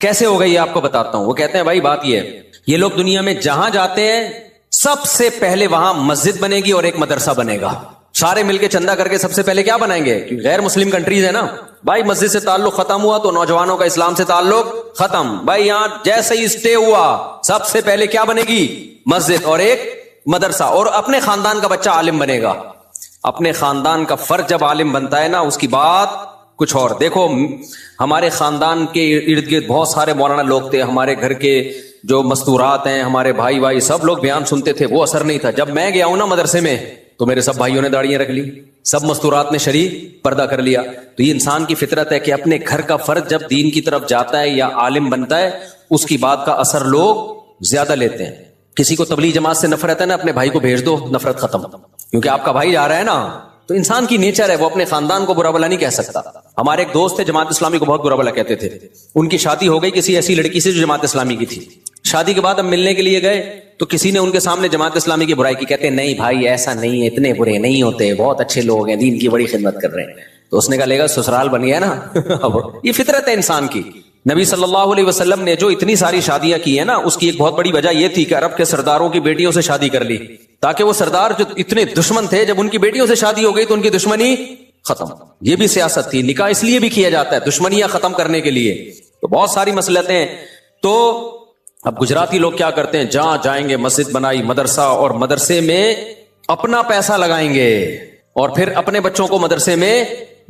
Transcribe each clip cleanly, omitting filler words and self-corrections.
کیسے ہوگا یہ آپ کو بتاتا ہوں. وہ کہتے ہیں بھائی بات یہ ہے، یہ لوگ دنیا میں جہاں جاتے ہیں سب سے پہلے وہاں مسجد بنے گی اور ایک مدرسہ بنے گا. سارے مل کے چندہ کر کے سب سے پہلے کیا بنائیں گے؟ غیر مسلم کنٹریز ہے نا بھائی، مسجد سے تعلق ختم ہوا تو نوجوانوں کا اسلام سے تعلق ختم. بھائی یہاں جیسے ہی اسٹے ہوا سب سے پہلے کیا بنے گی؟ مسجد اور ایک مدرسہ. اور اپنے خاندان کا بچہ عالم بنے گا. اپنے خاندان کا فرد جب عالم بنتا ہے نا اس کی بات کچھ اور. دیکھو ہمارے خاندان کے ارد گرد بہت سارے مولانا لوگ تھے، ہمارے گھر کے جو مستورات ہیں، ہمارے بھائی سب لوگ بیان سنتے تھے، وہ اثر نہیں تھا. جب میں گیا ہوں نا مدرسے میں تو میرے سب بھائیوں نے داڑیاں رکھ لی، سب مستورات نے شرعی پردہ کر لیا. تو یہ انسان کی فطرت ہے کہ اپنے گھر کا فرد جب دین کی طرف جاتا ہے یا عالم بنتا ہے اس کی بات کا اثر لوگ زیادہ لیتے ہیں. کسی کو تبلیغ جماعت سے نفرت ہے نا، اپنے بھائی کو بھیج دو، نفرت ختم، کیونکہ آپ کا بھائی جا رہا ہے نا. تو انسان کی نیچر ہے، وہ اپنے خاندان کو برا بھلا نہیں کہہ سکتا. ہمارے ایک دوست تھے جماعت اسلامی کو بہت برا بھلا کہتے تھے. ان کی شادی ہو گئی کسی ایسی لڑکی سے جو جماعت اسلامی کی تھی. شادی کے بعد ہم ملنے کے لیے گئے تو کسی نے ان کے سامنے جماعت اسلامی کی برائی کی. کہتے نہیں بھائی ایسا نہیں ہے، اتنے برے نہیں ہوتے، بہت اچھے لوگ ہیں، دین کی بڑی خدمت کر رہے ہیں. تو اس نے کہا لے گا سسرال بن گیا نا. یہ فطرت ہے انسان کی. نبی صلی اللہ علیہ وسلم نے جو اتنی ساری شادیاں کی ہیں نا اس کی ایک بہت بڑی وجہ یہ تھی کہ عرب کے سرداروں کی بیٹیوں سے شادی کر لی، تاکہ وہ سردار جو اتنے دشمن تھے جب ان کی بیٹیوں سے شادی ہو گئی تو ان کی دشمنی ختم. یہ بھی سیاست تھی. نکاح اس لیے بھی کیا جاتا ہے دشمنیاں ختم کرنے کے لیے. تو بہت ساری مسئلتیں. تو اب گجراتی لوگ کیا کرتے ہیں، جہاں جائیں گے مسجد بنائی، مدرسہ، اور مدرسے میں اپنا پیسہ لگائیں گے اور پھر اپنے بچوں کو مدرسے میں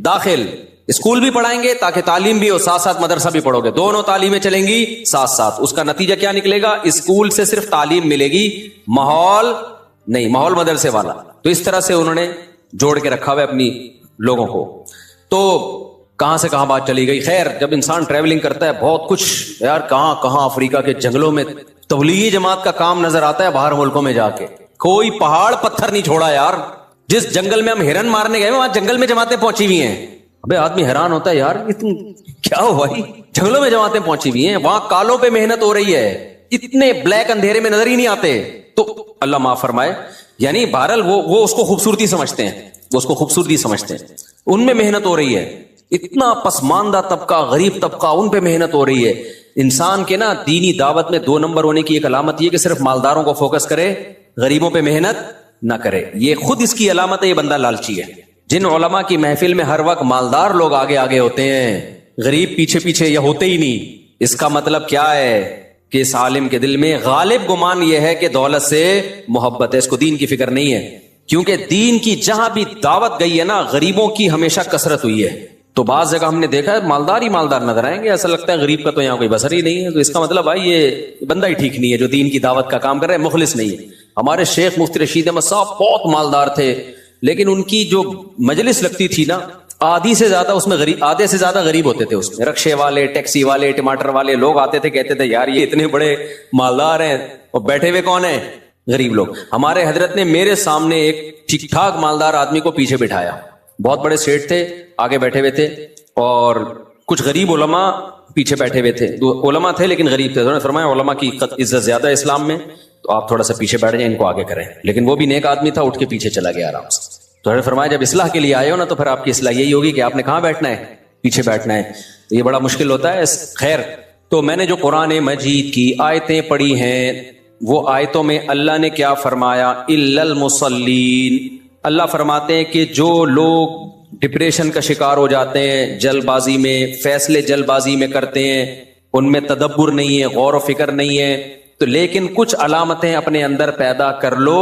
داخل، اسکول بھی پڑھائیں گے تاکہ تعلیم بھی ہو، ساتھ ساتھ مدرسہ بھی پڑھو گے، دونوں تعلیمیں چلیں گی ساتھ ساتھ. اس کا نتیجہ کیا نکلے گا؟ اسکول سے صرف تعلیم ملے گی، ماحول نہیں، ماحول مدرسے والا. تو اس طرح سے انہوں نے جوڑ کے رکھا ہوا ہے اپنی لوگوں کو. تو کہاں سے کہاں بات چلی گئی. خیر جب انسان ٹریولنگ کرتا ہے بہت کچھ یار، کہاں کہاں افریقہ کے جنگلوں میں تبلیغی جماعت کا کام نظر آتا ہے. باہر ملکوں میں جا کے کوئی پہاڑ پتھر نہیں چھوڑا یار. جس جنگل میں ہم ہرن مارنے گئے وہاں جنگل میں جماعتیں پہنچی ہوئی ہیں. ابے آدمی حیران ہوتا ہے یار کیا ہوا بھائی، جنگلوں میں جماعتیں پہنچی ہوئی ہیں، وہاں کالوں پہ محنت ہو رہی ہے، اتنے بلیک اندھیرے میں نظر ہی نہیں آتے. تو اللہ معاف فرمائے، یعنی بہرحال وہ اس کو خوبصورتی سمجھتے ہیں، وہ اس کو خوبصورتی سمجھتے ہیں. ان میں محنت ہو رہی ہے، اتنا پسماندہ طبقہ، غریب طبقہ، ان پہ محنت ہو رہی ہے. انسان کے نا دینی دعوت میں 2 نمبر ہونے کی ایک علامت یہ کہ صرف مالداروں کو فوکس کرے، غریبوں پہ محنت نہ کرے. یہ خود اس کی علامت ہے، یہ بندہ لالچی ہے. جن علماء کی محفل میں ہر وقت مالدار لوگ آگے آگے ہوتے ہیں، غریب پیچھے پیچھے، یا ہوتے ہی نہیں، اس کا مطلب کیا ہے کہ اس عالم کے دل میں غالب گمان یہ ہے کہ دولت سے محبت ہے، اس کو دین کی فکر نہیں ہے. کیونکہ دین کی جہاں بھی دعوت گئی ہے نا غریبوں کی ہمیشہ کثرت ہوئی ہے. تو بعض جگہ ہم نے دیکھا ہے مالدار ہی مالدار نظر آئیں گے، ایسا لگتا ہے غریب کا تو یہاں کوئی بسر ہی نہیں ہے. تو اس کا مطلب بھائی یہ بندہ ہی ٹھیک نہیں ہے جو دین کی دعوت کا کام کر رہے ہیں، مخلص نہیں ہے. ہمارے شیخ مفتی رشید احمد صاحب بہت مالدار تھے، لیکن ان کی جو مجلس لگتی تھی نا آدھی سے زیادہ اس میں غریب، آدھے سے زیادہ غریب ہوتے تھے. اس میں رکشے والے، ٹیکسی والے، ٹماٹر والے لوگ آتے تھے، کہتے تھے یار یہ اتنے بڑے مالدار ہیں اور بیٹھے ہوئے کون ہیں؟ غریب لوگ. ہمارے حضرت نے میرے سامنے ایک ٹھیک ٹھاک مالدار آدمی کو پیچھے بٹھایا، بہت بڑے سیٹ تھے، آگے بیٹھے ہوئے تھے، اور کچھ غریب علماء پیچھے بیٹھے ہوئے تھے. علماء تھے لیکن غریب تھے. انہوں نے فرمایا علماء کی عزت زیادہ ہے اسلام میں، تو آپ تھوڑا سا پیچھے بیٹھ جائیں، ان کو آگے کریں. لیکن وہ بھی نیک آدمی تھا، اٹھ کے پیچھے چلا گیا آرام سے. تو انہوں نے فرمایا جب اصلاح کے لیے آئے ہو نا تو پھر آپ کی اصلاح یہی ہوگی کہ آپ نے کہاں بیٹھنا ہے؟ پیچھے بیٹھنا ہے. تو یہ بڑا مشکل ہوتا ہے. خیر تو میں نے جو قرآن مجید کی آیتیں پڑھی ہیں وہ آیتوں میں اللہ نے کیا فرمایا؟ الا المصلین. اللہ فرماتے ہیں کہ جو لوگ ڈپریشن کا شکار ہو جاتے ہیں، جلد بازی میں فیصلے جلد بازی میں کرتے ہیں، ان میں تدبر نہیں ہے، غور و فکر نہیں ہے، تو لیکن کچھ علامتیں اپنے اندر پیدا کر لو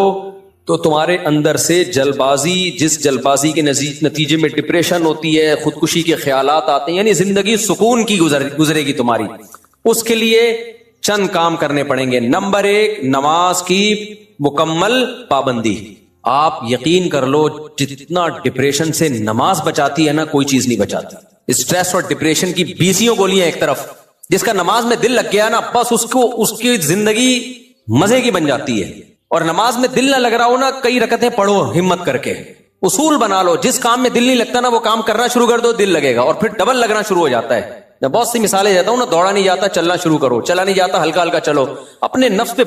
تو تمہارے اندر سے جلد بازی، جس جلد بازی کے نتیجے میں ڈپریشن ہوتی ہے، خودکشی کے خیالات آتے ہیں، یعنی زندگی سکون کی گزرے گی تمہاری. اس کے لیے چند کام کرنے پڑیں گے. نمبر 1 نماز کی مکمل پابندی. آپ یقین کر لو جتنا ڈپریشن سے نماز بچاتی ہے نا کوئی چیز نہیں بچاتی. اسٹریس اور ڈپریشن کی 20 گولیاں ایک طرف، جس کا نماز میں دل لگ گیا نا بس اس کی زندگی مزے کی بن جاتی ہے. اور نماز میں دل نہ لگ رہا ہو نا کئی رکعتیں پڑھو ہمت کر کے، اصول بنا لو، جس کام میں دل نہیں لگتا نا وہ کام کرنا شروع کر دو، دل لگے گا، اور پھر ڈبل لگنا شروع ہو جاتا ہے. میں بہت سی مثالیں دیتا ہوں نا، دوڑا نہیں جاتا چلنا شروع کرو، چلا نہیں جاتا ہلکا ہلکا چلو، اپنے نفس پہ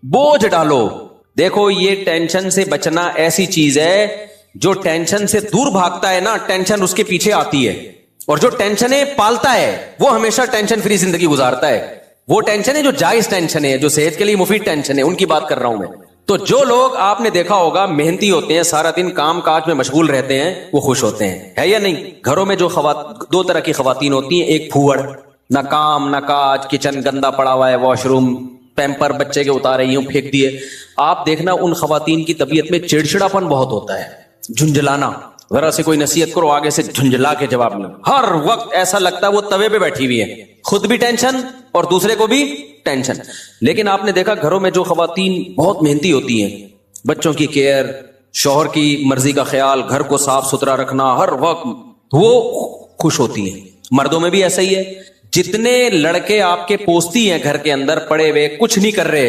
بوجھ ڈالو. دیکھو یہ ٹینشن سے بچنا ایسی چیز ہے جو ٹینشن سے دور بھاگتا ہے نا ٹینشن اس کے پیچھے آتی ہے. اور جو ٹینشنیں پالتا ہے وہ ہمیشہ ٹینشن فری زندگی گزارتا ہے. وہ ٹینشن ہے جو جائز ٹینشن ہے, جو صحت کے لیے مفید ٹینشن ہے, ان کی بات کر رہا ہوں میں. تو جو لوگ آپ نے دیکھا ہوگا محنتی ہوتے ہیں, سارا دن کام کاج میں مشغول رہتے ہیں, وہ خوش ہوتے ہیں, ہے یا نہیں؟ گھروں میں جو دو طرح کی خواتین ہوتی ہیں, ایک پھوڑ, نہ کام نہ کاج, کچن گندا پڑا ہوا ہے, واش روم پیمپر بچے کے اتارے یوں پھینک دیے. آپ دیکھنا ان خواتین کی طبیعت میں چڑچڑاپن بہت ہوتا ہے, جھنجھلانا. ذرا سے کوئی نصیحت کرو آگے سے جھنجھلا کے جواب لو. ہر وقت ایسا لگتا ہے وہ توے پہ بیٹھی ہوئی ہے, خود بھی ٹینشن اور دوسرے کو بھی ٹینشن. لیکن آپ نے دیکھا گھروں میں جو خواتین بہت محنتی ہوتی ہیں, بچوں کی کیئر, شوہر کی مرضی کا خیال, گھر کو صاف ستھرا رکھنا ہر وقت, وہ خوش ہوتی ہیں. مردوں میں بھی ایسا ہی ہے. جتنے لڑکے آپ کے پوستی ہیں گھر کے اندر پڑے ہوئے کچھ نہیں کر رہے,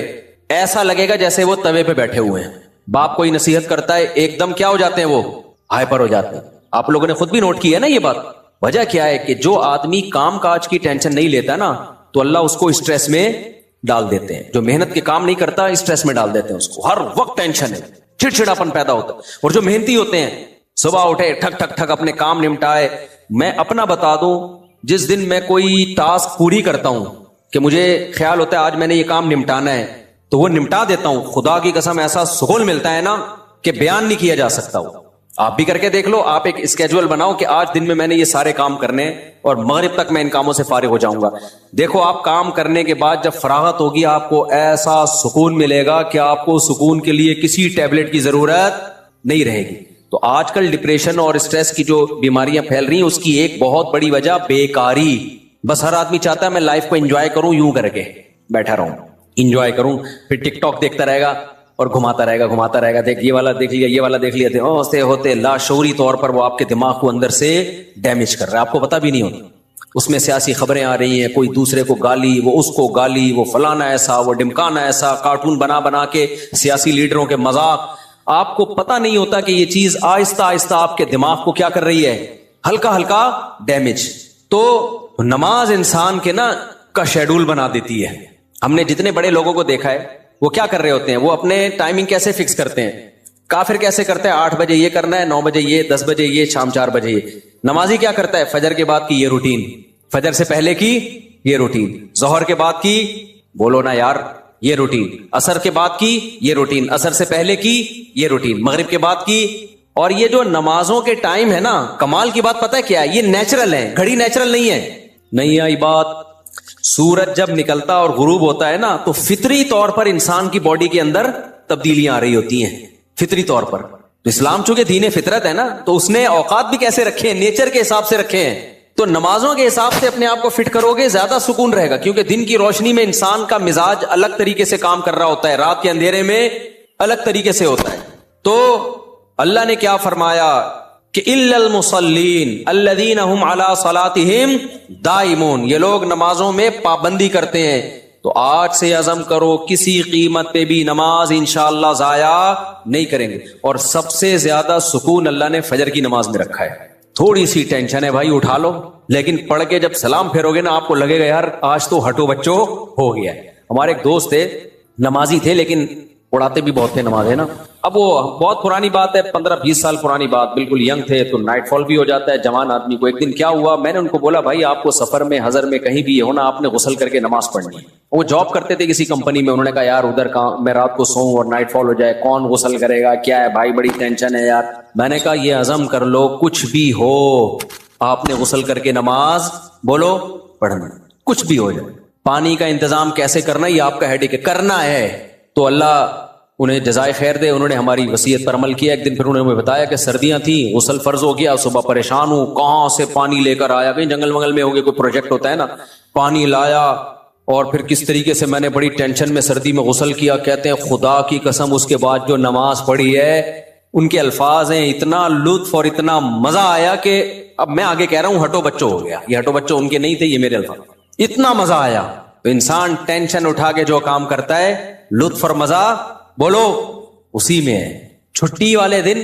ایسا لگے گا جیسے وہ توے پہ بیٹھے ہوئے ہیں. باپ کوئی نصیحت کرتا ہے ایک دم کیا ہو جاتے ہیں, وہ ہائپر ہو جاتے ہیں. آپ لوگوں نے خود بھی نوٹ کیا ہے نا یہ بات. وجہ کیا ہے کہ جو آدمی کام کاج کی ٹینشن نہیں لیتا نا, تو اللہ اس کو اسٹریس میں ڈال دیتے ہیں. جو محنت کے کام نہیں کرتا اسٹریس میں ڈال دیتے ہیں اس کو, ہر وقت ٹینشن ہے, چڑچڑاپن پیدا ہوتا ہے. اور جو محنتی ہوتے ہیں صبح اٹھے ٹھک ٹھک ٹھک اپنے کام نمٹائے. میں اپنا بتا دوں, جس دن میں کوئی ٹاسک پوری کرتا ہوں کہ مجھے خیال ہوتا ہے آج میں نے یہ کام نمٹانا ہے, تو وہ نمٹا دیتا ہوں. خدا کی قسم ایسا سکون ملتا ہے نا کہ بیان نہیں کیا جا سکتا. وہ آپ بھی کر کے دیکھ لو. آپ ایک اسکیجول بناؤ کہ آج دن میں میں نے یہ سارے کام کرنے اور مغرب تک میں ان کاموں سے فارغ ہو جاؤں گا. دیکھو آپ کام کرنے کے بعد جب فراغت ہوگی آپ کو ایسا سکون ملے گا کہ آپ کو سکون کے لیے کسی ٹیبلٹ کی ضرورت نہیں رہے گی. تو آج کل ڈپریشن اور اسٹریس کی جو بیماریاں پھیل رہی ہیں اس کی ایک بہت بڑی وجہ بیکاری. بس ہر آدمی چاہتا ہے میں لائف کو انجوائے کروں, یوں کر کے بیٹھا رہوں, انجوائے کروں, پھر ٹک ٹاک دیکھتا رہے گا اور گھماتا رہے گا, دیکھ یہ والا دیکھ لیا, یہ والا دیکھ لیا. ہوتے لاشعوری طور پر وہ آپ کے دماغ کو اندر سے ڈیمیج کر رہا ہے, آپ کو پتا بھی نہیں ہوتا. اس میں سیاسی خبریں آ رہی ہیں, کوئی دوسرے کو گالی, وہ اس کو گالی, وہ فلانا ایسا, وہ ڈمکانا ایسا, کارٹون بنا کے سیاسی لیڈروں کے مذاق. آپ کو پتا نہیں ہوتا کہ یہ چیز آہستہ آہستہ آپ کے دماغ کو کیا کر رہی ہے, ہلکا ہلکا ڈیمیج. تو نماز انسان کے نا کا شیڈول بنا دیتی ہے. ہم نے جتنے بڑے لوگوں کو دیکھا ہے وہ کیا کر رہے ہوتے ہیں, وہ اپنے ٹائمنگ کیسے فکس کرتے ہیں. کافر کیسے کرتے ہیں, 8 بجے یہ کرنا ہے, 9 بجے یہ, 10 بجے یہ, شام 4 بجے یہ. نمازی کیا کرتا ہے, فجر کے بعد کی یہ روٹین, فجر سے پہلے کی یہ روٹین, ظہر کے بعد کی, بولو نا یار, یہ روٹین, عصر کے بعد کی یہ روٹین, عصر سے پہلے کی یہ روٹین, مغرب کے بعد کی. اور یہ جو نمازوں کے ٹائم ہے نا, کمال کی بات پتہ ہے کیا ہے, یہ نیچرل ہے, گھڑی نیچرل نہیں ہے. نہیں آئی بات. سورج جب نکلتا اور غروب ہوتا ہے نا, تو فطری طور پر انسان کی باڈی کے اندر تبدیلیاں آ رہی ہوتی ہیں, فطری طور پر. تو اسلام چونکہ دین فطرت ہے نا, تو اس نے اوقات بھی کیسے رکھے ہیں, نیچر کے حساب سے رکھے ہیں. تو نمازوں کے حساب سے اپنے آپ کو فٹ کرو گے, زیادہ سکون رہے گا. کیونکہ دن کی روشنی میں انسان کا مزاج الگ طریقے سے کام کر رہا ہوتا ہے, رات کے اندھیرے میں الگ طریقے سے ہوتا ہے. تو اللہ نے کیا فرمایا کہ الا المصلین الذین هم علی صلاتهم دائمون, یہ لوگ نمازوں میں پابندی کرتے ہیں. تو آج سے عزم کرو کسی قیمت پہ بھی نماز انشاءاللہ ضائع نہیں کریں گے. اور سب سے زیادہ سکون اللہ نے فجر کی نماز میں رکھا ہے. تھوڑی سی ٹینشن ہے بھائی, اٹھا لو, لیکن پڑھ کے جب سلام پھیرو گے نا آپ کو لگے گا یار آج تو ہٹو بچو ہو گیا ہے. ہمارے ایک دوست تھے, نمازی تھے لیکن اڑاتے بھی بہت تھے نماز, ہے نا. اب وہ بہت پرانی بات ہے, 15-20 سال پرانی بات, بالکل ینگ تھے, تو نائٹ فال بھی ہو جاتا ہے جوان آدمی کو. ایک دن کیا ہوا, میں نے ان کو بولا بھائی آپ کو سفر میں حضر میں کہیں بھی ہونا, آپ نے غسل کر کے نماز پڑھنی ہے. وہ جاب کرتے تھے کسی کمپنی میں, انہوں نے کہا یار ادھر کہاں میں رات کو سوؤں اور نائٹ فال ہو جائے, کون غسل کرے گا, کیا ہے بھائی بڑی ٹینشن ہے یار. میں نے کہا یہ عزم کر لو کچھ بھی ہو آپ نے غسل کر کے نماز بولو پڑھنا, کچھ بھی ہو جائے. پانی کا انتظام کیسے کرنا یہ آپ کا ہیڈک ہے, کرنا ہے. تو اللہ انہیں جزائے خیر دے, انہوں نے ہماری وصیت پر عمل کیا. ایک دن پھر انہوں نے بتایا کہ سردیاں تھیں, غسل فرض ہو گیا, صبح پریشان ہوں, کہاں سے پانی لے کر آیا, کہیں جنگل منگل میں ہو گیا, کوئی پروجیکٹ ہوتا ہے نا, پانی لایا اور پھر کس طریقے سے میں نے بڑی ٹینشن میں سردی میں غسل کیا. کہتے ہیں خدا کی قسم اس کے بعد جو نماز پڑھی ہے, ان کے الفاظ ہیں, اتنا لطف اور اتنا مزہ آیا کہ اب میں آگے کہہ رہا ہوں ہٹو بچوں ہو گیا. یہ ہٹو بچوں ان کے نہیں تھے, یہ میرے الفاظ. اتنا مزہ آیا. تو انسان ٹینشن اٹھا کے جو کام کرتا ہے, لطف اور مزہ بولو اسی میں ہے. چھٹی والے دن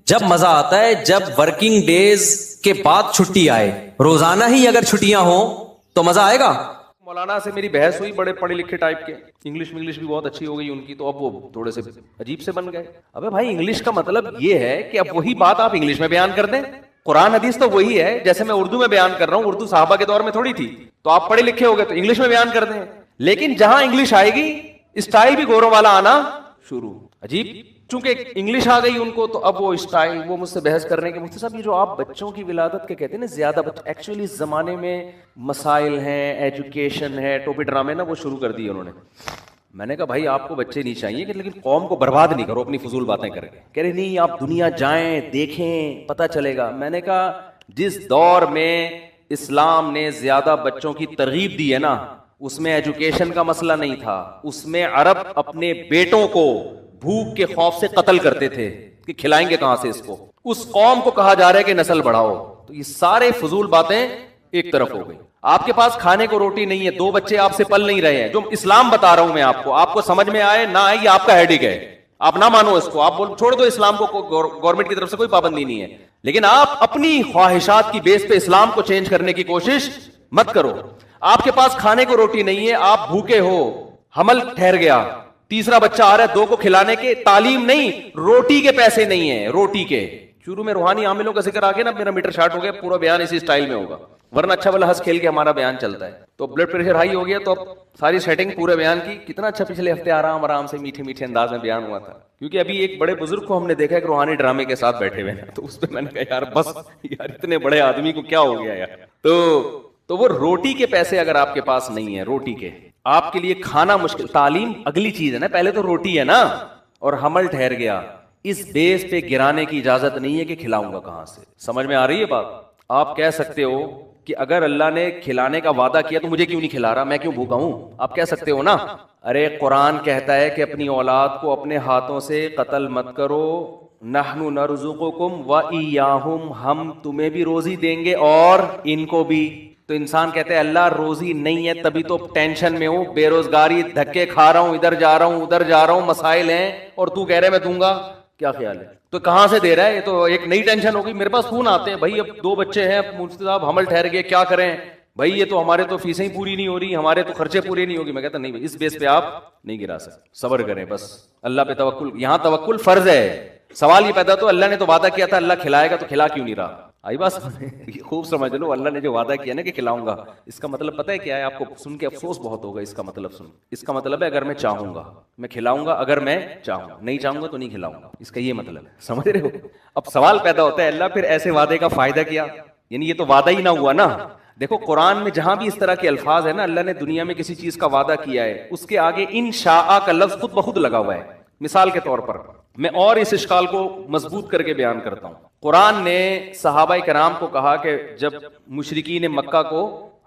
جب مزہ آتا ہے جب ورکنگ ڈیز کے بعد چھٹی آئے. روزانہ ہی اگر چھٹیاں ہوں تو مزہ آئے گا. مولانا سے میری بحث ہوئی, بڑے پڑھے لکھے ٹائپ کے, انگلش بھی بہت اچھی ہو گئی ان کی, تو اب وہ تھوڑے سے عجیب سے بن گئے. ابے بھائی انگلش کا مطلب یہ ہے کہ اب وہی بات آپ انگلش میں بیان کر دیں, قرآن حدیث تو وہی ہے، جیسے میں اردو میں بیان کر رہا ہوں، اردو صحابہ کے دور میں تھوڑی تھی، تو آپ پڑھے لکھے ہو گئے تو انگلش میں بیان کر دیں، لیکن جہاں انگلش آئے گی اسٹائل بھی گوروں والا آنا شروع. عجیب، چونکہ انگلش آ گئی ان کو تو اب وہ اسٹائل، وہ مجھ سے بحث کر رہے ہیں کہ مفتی صاحب یہ جو آپ بچوں کی ولادت کے کہتے ہیں نا زیادہ بچے، ایکچولی اس زمانے میں مسائل ہیں، ایجوکیشن ہے، ٹوپی ڈرامے نا وہ شروع کر دیے انہوں نے. میں نے کہا بھائی آپ کو بچے نہیں چاہیے کہ لیکن قوم کو برباد نہیں کرو اپنی فضول باتیں کر کے. کہہ رہے نہیں آپ دنیا جائیں دیکھیں پتہ چلے گا. میں نے کہا جس دور میں اسلام نے زیادہ بچوں کی ترغیب دی ہے نا اس میں ایجوکیشن کا مسئلہ نہیں تھا، اس میں عرب اپنے بیٹوں کو بھوک کے خوف سے قتل کرتے تھے کہ کھلائیں گے کہاں سے اس کو. اس قوم کو کہا جا رہا ہے کہ نسل بڑھاؤ. تو یہ سارے فضول باتیں ایک طرف ہو گئی. آپ کے پاس کھانے کو روٹی نہیں ہے، 2 بچے آپ سے پل نہیں رہے ہیں، جو اسلام بتا رہا ہوں میں آپ کو سمجھ میں آئے نہ آئے یہ آپ کا ہیڈک ہے، آپ نہ مانو اس کو، آپ چھوڑ دو اسلام کو، گورنمنٹ کی طرف سے کوئی پابندی نہیں ہے، لیکن آپ اپنی خواہشات کی بیس پہ اسلام کو چینج کرنے کی کوشش مت کرو. آپ کے پاس کھانے کو روٹی نہیں ہے، آپ بھوکے ہو، حمل ٹھہر گیا، تیسرا بچہ آ رہا ہے 2 کو کھلانے کے، تعلیم نہیں، روٹی کے پیسے نہیں ہیں، روٹی کے. شروع میں روحانی عاملوں کا ذکر آ گیا نا، میرا میٹر شارٹ ہو گیا، پورا بیان اسی سٹائل میں ہوگا، ورنہ اچھا والا ہنس کھیل کے ہمارا بیان چلتا ہے. تو بلڈ پریشر ہائی ہو گیا تو اب ساری سیٹنگ پورے بیان کی. کتنا اچھا پچھلے ہفتے آرام سے میٹھے میٹھے انداز میں بیان ہوا تھا، کیونکہ ابھی ایک بڑے بزرگ کو ہم نے دیکھا کہ روحانی ڈرامے کے ساتھ بیٹھے ہوئے ہیں، تو اس پہ میں نے کہا یار بس یار اتنے بڑے آدمی کو کیا ہو گیا یار. تو وہ روٹی کے پیسے اگر آپ کے پاس نہیں ہے، روٹی کے، آپ کے لیے کھانا مشکل، تعلیم اگلی چیز ہے نا، پہلے تو روٹی ہے نا، اور حمل ٹھہر گیا، اس بیس پہ گرانے کی اجازت نہیں ہے کہ کھلاؤں گا کہاں سے. سمجھ میں آ رہی ہے بات؟ آپ کہہ سکتے ہو کہ اگر اللہ نے کھلانے کا وعدہ کیا تو مجھے کیوں نہیں کھلا رہا، میں کیوں بھوکا ہوں، آپ کہہ سکتے ہو نا. ارے قرآن کہتا ہے کہ اپنی اولاد کو اپنے ہاتھوں سے قتل مت کرو، نحن نرزقکم وإیاہم، ہم تمہیں بھی روزی دیں گے اور ان کو بھی. تو انسان کہتے ہیں اللہ روزی نہیں ہے تبھی تو ٹینشن میں ہوں، بے روزگاری، دھکے کھا رہا ہوں، ادھر جا رہا ہوں ادھر جا رہا ہوں، مسائل ہیں، اور تو کہہ رہے میں دوں گا. کیا خیال ہے؟ تو کہاں سے دے رہا ہے؟ یہ تو ایک نئی ٹینشن ہوگی. میرے پاس فون آتے ہیں بھائی اب 2 بچے ہیں، مفتی صاحب حمل ٹھہر گئے کیا کریں بھائی، یہ تو ہمارے تو فیسیں ہی پوری نہیں ہو رہی، ہمارے تو خرچے پورے نہیں ہوگی. میں کہتا نہیں، اس بیس پہ آپ نہیں گرا سکتے، صبر کریں بس، اللہ پہ توکل. یہاں توکل فرض ہے. سوال یہ پیدا تو اللہ نے تو وعدہ کیا تھا اللہ کھلائے گا، تو کھلا کیوں نہیں رہا؟ آئی بات خوب سمجھ لو، اللہ نے جو وعدہ کیا نا کہ کھلاؤں گا، اس کا مطلب پتہ ہے کیا ہے؟ آپ کو سن کے افسوس بہت ہوگا. اس کا مطلب سن، اس کا مطلب ہے اگر میں چاہوں گا میں کھلاؤں گا، اگر میں چاہوں گا، نہیں چاہوں گا تو نہیں کھلاؤں گا، اس کا یہ مطلب ہے. سمجھ رہے ہو؟ اب سوال پیدا ہوتا ہے اللہ پھر ایسے وعدے کا فائدہ کیا؟ یعنی یہ تو وعدہ ہی نہ ہوا نا. دیکھو قرآن میں جہاں بھی اس طرح کے الفاظ ہے نا، اللہ نے دنیا میں کسی چیز کا وعدہ کیا ہے، اس کے آگے انشاء کا لفظ خود بخود لگا ہوا ہے. مثال کے طور پر میں اور اس اشکال کو مضبوط کر کے بیان کرتا ہوں. قرآن نے صحابہ کرام کو کہا کہ جب مشرکین مکہ کو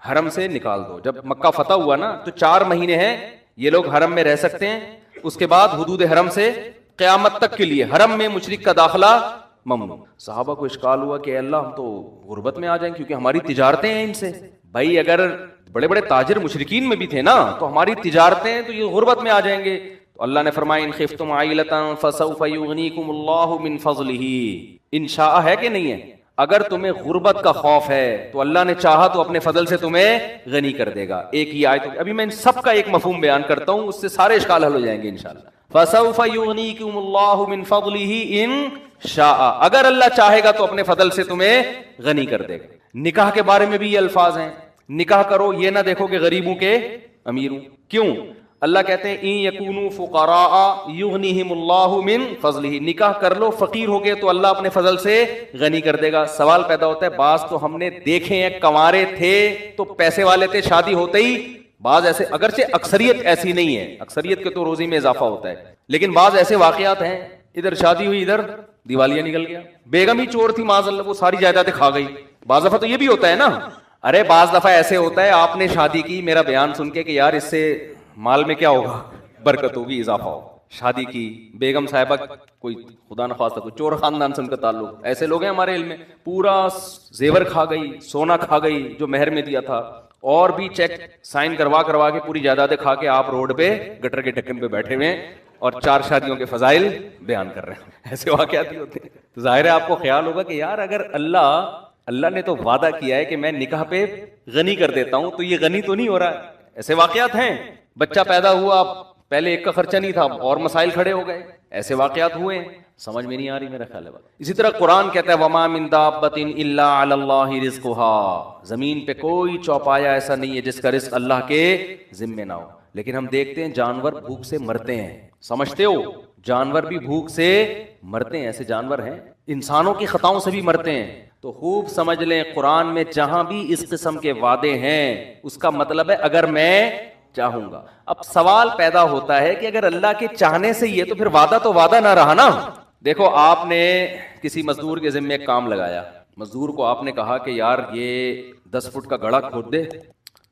حرم سے نکال دو، جب مکہ فتح ہوا نا تو 4 مہینے ہیں یہ لوگ حرم میں رہ سکتے ہیں، اس کے بعد حدود حرم سے قیامت تک کے لیے حرم میں مشرک کا داخلہ ممنوع. صحابہ کو اشکال ہوا کہ اللہ ہم تو غربت میں آ جائیں کیونکہ ہماری تجارتیں ہیں ان سے. بھائی اگر بڑے بڑے تاجر مشرکین میں بھی تھے نا تو ہماری تجارتیں ہیں تو یہ غربت میں آ جائیں گے. تو اللہ نے فرمایا ان خفتم عائلۃ فسوف یغنیکم اللہ من فضلہ. انشاء ہے کہ نہیں ہے؟ اگر تمہیں غربت کا خوف ہے تو اللہ نے چاہا تو اپنے فضل سے تمہیں غنی کر دے گا. ایک ہی آیت. ابھی میں ان سب کا ایک مفہوم بیان کرتا ہوں، اس سے سارے اشکال حل ہو جائیں گے انشاءاللہ. فسوف یغنیکم اللہ من فضلہ ان شاء، اگر اللہ چاہے گا تو اپنے فضل سے تمہیں غنی کر دے گا. نکاح کے بارے میں بھی یہ الفاظ ہیں، نکاح کرو یہ نہ دیکھو کہ غریبوں کے امیر ہوں. کیوں؟ اللہ کہتے ہیں ان یکونوا فقراء یغنیہم اللہ من فضلہ، نکاح کر لو فقیر ہو گئے تو اللہ اپنے فضل سے غنی کر دے گا. سوال پیدا ہوتا ہے بعض تو ہم نے دیکھے ہیں کنوارے تھے تو پیسے والے تھے، شادی ہوتے ہی بعض ایسے، اگرچہ اکثریت ایسی نہیں ہے، اکثریت کے تو روزی میں اضافہ ہوتا ہے، لیکن بعض ایسے واقعات ہیں ادھر شادی ہوئی ادھر دیوالیہ نکل گیا، بیگم ہی چور تھی معاذ اللہ، وہ ساری جائیدادیں کھا گئی. بعض دفعہ تو یہ بھی ہوتا ہے نا. ارے بعض دفعہ ایسے ہوتا ہے آپ نے شادی کی، میرا بیان سن کے کہ یار اس سے مال میں کیا ہوگا، برکت ہوگی، اضافہ ہوگا. شادی کی بیگم صاحبہ کوئی خدا نخواستہ کوئی چور خاندان سے ان کا تعلق، ایسے لوگ ہیں ہمارے علم میں، پورا زیور کھا گئی، سونا کھا گئی جو مہر میں دیا تھا، اور بھی چیک سائن کروا کے پوری جائیدادیں کھا کے آپ روڈ پہ گٹر کے ڈھکن پہ بیٹھے ہوئے اور 4 شادیوں کے فضائل بیان کر رہے ہیں. ایسے واقعات بھی ہوتے ہیں. تو ظاہر ہے آپ کو خیال ہوگا کہ یار اگر اللہ نے تو وعدہ کیا ہے کہ میں نکاح پہ غنی کر دیتا ہوں تو یہ غنی تو نہیں ہو رہا ہے. ایسے واقعات ہیں. بچہ پیدا ہوا، پہلے ایک کا خرچہ نہیں تھا اور مسائل کھڑے ہو گئے، ایسے واقعات ہوئے ہیں. سمجھ میں نہیں آ رہی میرا خیال ہے بات. اسی طرح قرآن کہتا ہے وما من دابۃ الا علی اللہ رزقها, زمین پہ کوئی چوپایا ایسا نہیں ہے جس کا رزق اللہ کے ذمے نہ ہو. لیکن ہم دیکھتے ہیں جانور بھوک سے مرتے ہیں, سمجھتے ہو, جانور بھی بھوک سے مرتے ہیں, ایسے جانور ہیں, انسانوں کی خطاؤں سے بھی مرتے ہیں. تو خوب سمجھ لیں قرآن میں جہاں بھی اس قسم کے وعدے ہیں اس کا مطلب ہے اگر میں چاہوں گا. اب سوال پیدا ہوتا ہے کہ اگر اللہ کے چاہنے سے یہ تو پھر وعدہ تو وعدہ نہ رہا نا. دیکھو آپ نے کسی مزدور کے ذمے ایک کام لگایا, مزدور کو آپ نے کہا کہ یار یہ 10 فٹ کا گڑھا کھود دے,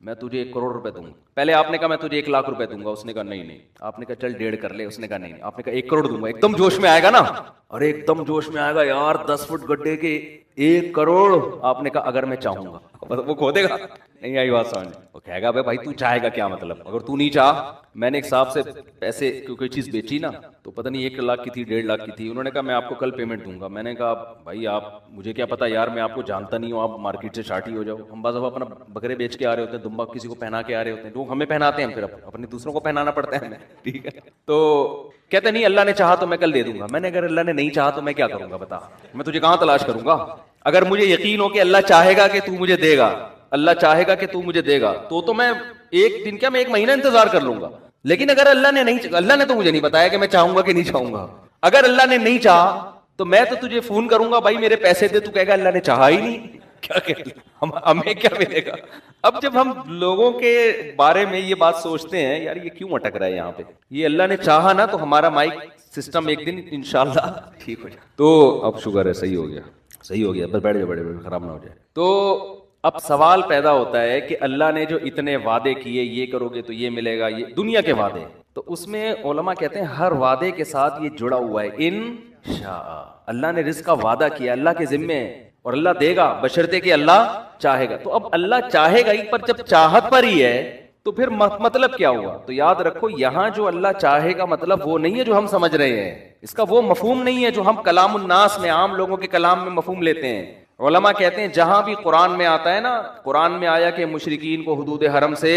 میں تجھے 1 کروڑ روپے دوں گا. پہلے آپ نے کہا میں تجھے 1 لاکھ روپے دوں گا, اس نے کہا نہیں. آپ نے کہا چل 1.5 کر لے, اس نے کہا نہیں. آپ نے کہا 1 کروڑ دوں گا. ایک دم جوش میں آئے گا نا, اور ایک دم جوش میں آئے گا یار 10 فٹ گڈھے کے 1 کروڑ. آپ نے کہا اگر میں چاہوں گا, وہ کھودے گا. نہیں آئی بات سمجھ, وہ کہے گا بھائی تو چاہے گا کیا مطلب, اگر تو نہیں چاہ. میں نے ایک صاحب سے پیسے کوئی چیز بیچی نا, تو پتہ نہیں 1 لاکھ کی تھی 1.5 لاکھ کی تھی. انہوں نے کہا میں آپ کو کل پیمنٹ دوں گا. میں نے کہا بھائی آپ مجھے کیا پتا یار, میں آپ کو جانتا نہیں ہوں, آپ مارکیٹ سے شارٹی ہو جاؤ. ہم بعض دفعہ اپنا بکرے بیچ کے آ رہے ہوتے ہیں, دمبا کسی کو پہنا کے آ رہے ہوتے ہیں, لوگ ہمیں پہناتے ہیں, پھر اپنے دوسروں کو پہنانا پڑتا ہے ہمیں, ٹھیک ہے. تو کہتے نہیں اللہ نے چاہا تو میں کل دے دوں گا. میں نے اگر اللہ نے نہیں چاہا تو میں کیا کروں گا بتا, میں تجھے کہاں تلاش کروں گا. اگر مجھے یقین ہو کہ اللہ چاہے گا کہ تو مجھے دے گا, اللہ چاہے گا کہ تو مجھے دے گا, تو میں 1 دن کیا میں 1 مہینہ انتظار کر لوں گا. لیکن اگر اللہ نے نہیں, اللہ نے تو مجھے نہیں بتایا کہ میں چاہوں گا کہ نہیں چاہوں گا. اگر اللہ نے نہیں چاہا تو میں تو تجھے فون کروں گا بھائی میرے پیسے دے, تو کہے گا اللہ نے چاہا ہی نہیں, کیا کہ ہمیں کیا ملے گا. اب جب ہم لوگوں کے بارے میں یہ بات سوچتے ہیں یار یہ کیوں اٹک رہا ہے یہاں پہ, یہ اللہ نے چاہا نا تو ہمارا مائک سسٹم ایک دن انشاءاللہ ٹھیک ہو جائے. تو اب شکر ہے صحیح ہو گیا, صحیح ہو گیا, بس بیٹھ جاؤ, بڑے خراب نہ ہو جائے. تو اب سوال پیدا ہوتا ہے کہ اللہ نے جو اتنے وعدے کیے, یہ کرو گے تو یہ ملے گا, یہ دنیا کے وعدے, تو اس میں علماء کہتے ہیں ہر وعدے کے ساتھ یہ جڑا ہوا ہے انشاء. اللہ نے رزق کا وعدہ کیا, اللہ کے ذمے ہے, اور اللہ دے گا بشرطے کہ اللہ چاہے گا. تو اب اللہ چاہے گا ہی, پر جب چاہت پر ہی ہے تو پھر مطلب کیا ہوا. تو یاد رکھو یہاں جو اللہ چاہے گا مطلب وہ نہیں ہے جو ہم سمجھ رہے ہیں, اس کا وہ مفہوم نہیں ہے جو ہم کلام الناس میں عام لوگوں کے کلام میں مفہوم لیتے ہیں. علماء کہتے ہیں جہاں بھی قرآن میں آتا ہے نا, قرآن میں آیا کہ مشرکین کو حدود حرم سے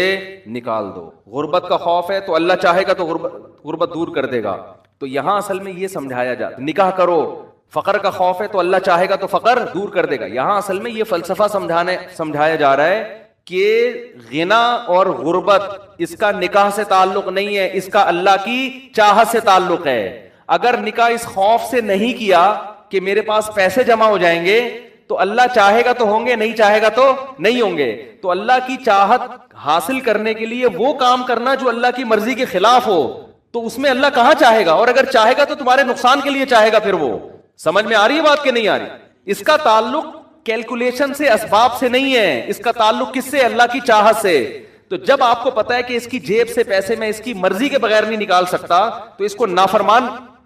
نکال دو, غربت کا خوف ہے تو اللہ چاہے گا تو غربت دور کر دے گا. تو یہاں اصل میں یہ سمجھایا جاتا, نکاح کرو, فقر کا خوف ہے تو اللہ چاہے گا تو فقر دور کر دے گا. یہاں اصل میں یہ فلسفہ سمجھایا جا رہا ہے کہ غنا اور غربت اس کا نکاح سے تعلق نہیں ہے, اس کا اللہ کی چاہت سے تعلق ہے. اگر نکاح اس خوف سے نہیں کیا کہ میرے پاس پیسے جمع ہو جائیں گے تو اللہ چاہے گا تو ہوں گے, نہیں چاہے گا تو نہیں ہوں گے. تو اللہ کی چاہت حاصل کرنے کے لیے وہ کام کرنا جو اللہ کی مرضی کے خلاف ہو, تو اس میں اللہ کہاں چاہے گا, اور اگر چاہے گا تو تمہارے نقصان کے لیے چاہے گا. پھر وہ سمجھ میں آ رہی ہے بات کہ نہیں آ رہی. اس کا تعلق کیلکولیشن سے, اسباب سے نہیں ہے, اس کا تعلق کس سے, اللہ کی چاہت سے. تو جب آپ کو پتا ہے کہ اس کی جیب سے پیسے میں اس کی مرضی کے بغیر نہیں نکال سکتا, تو اس کو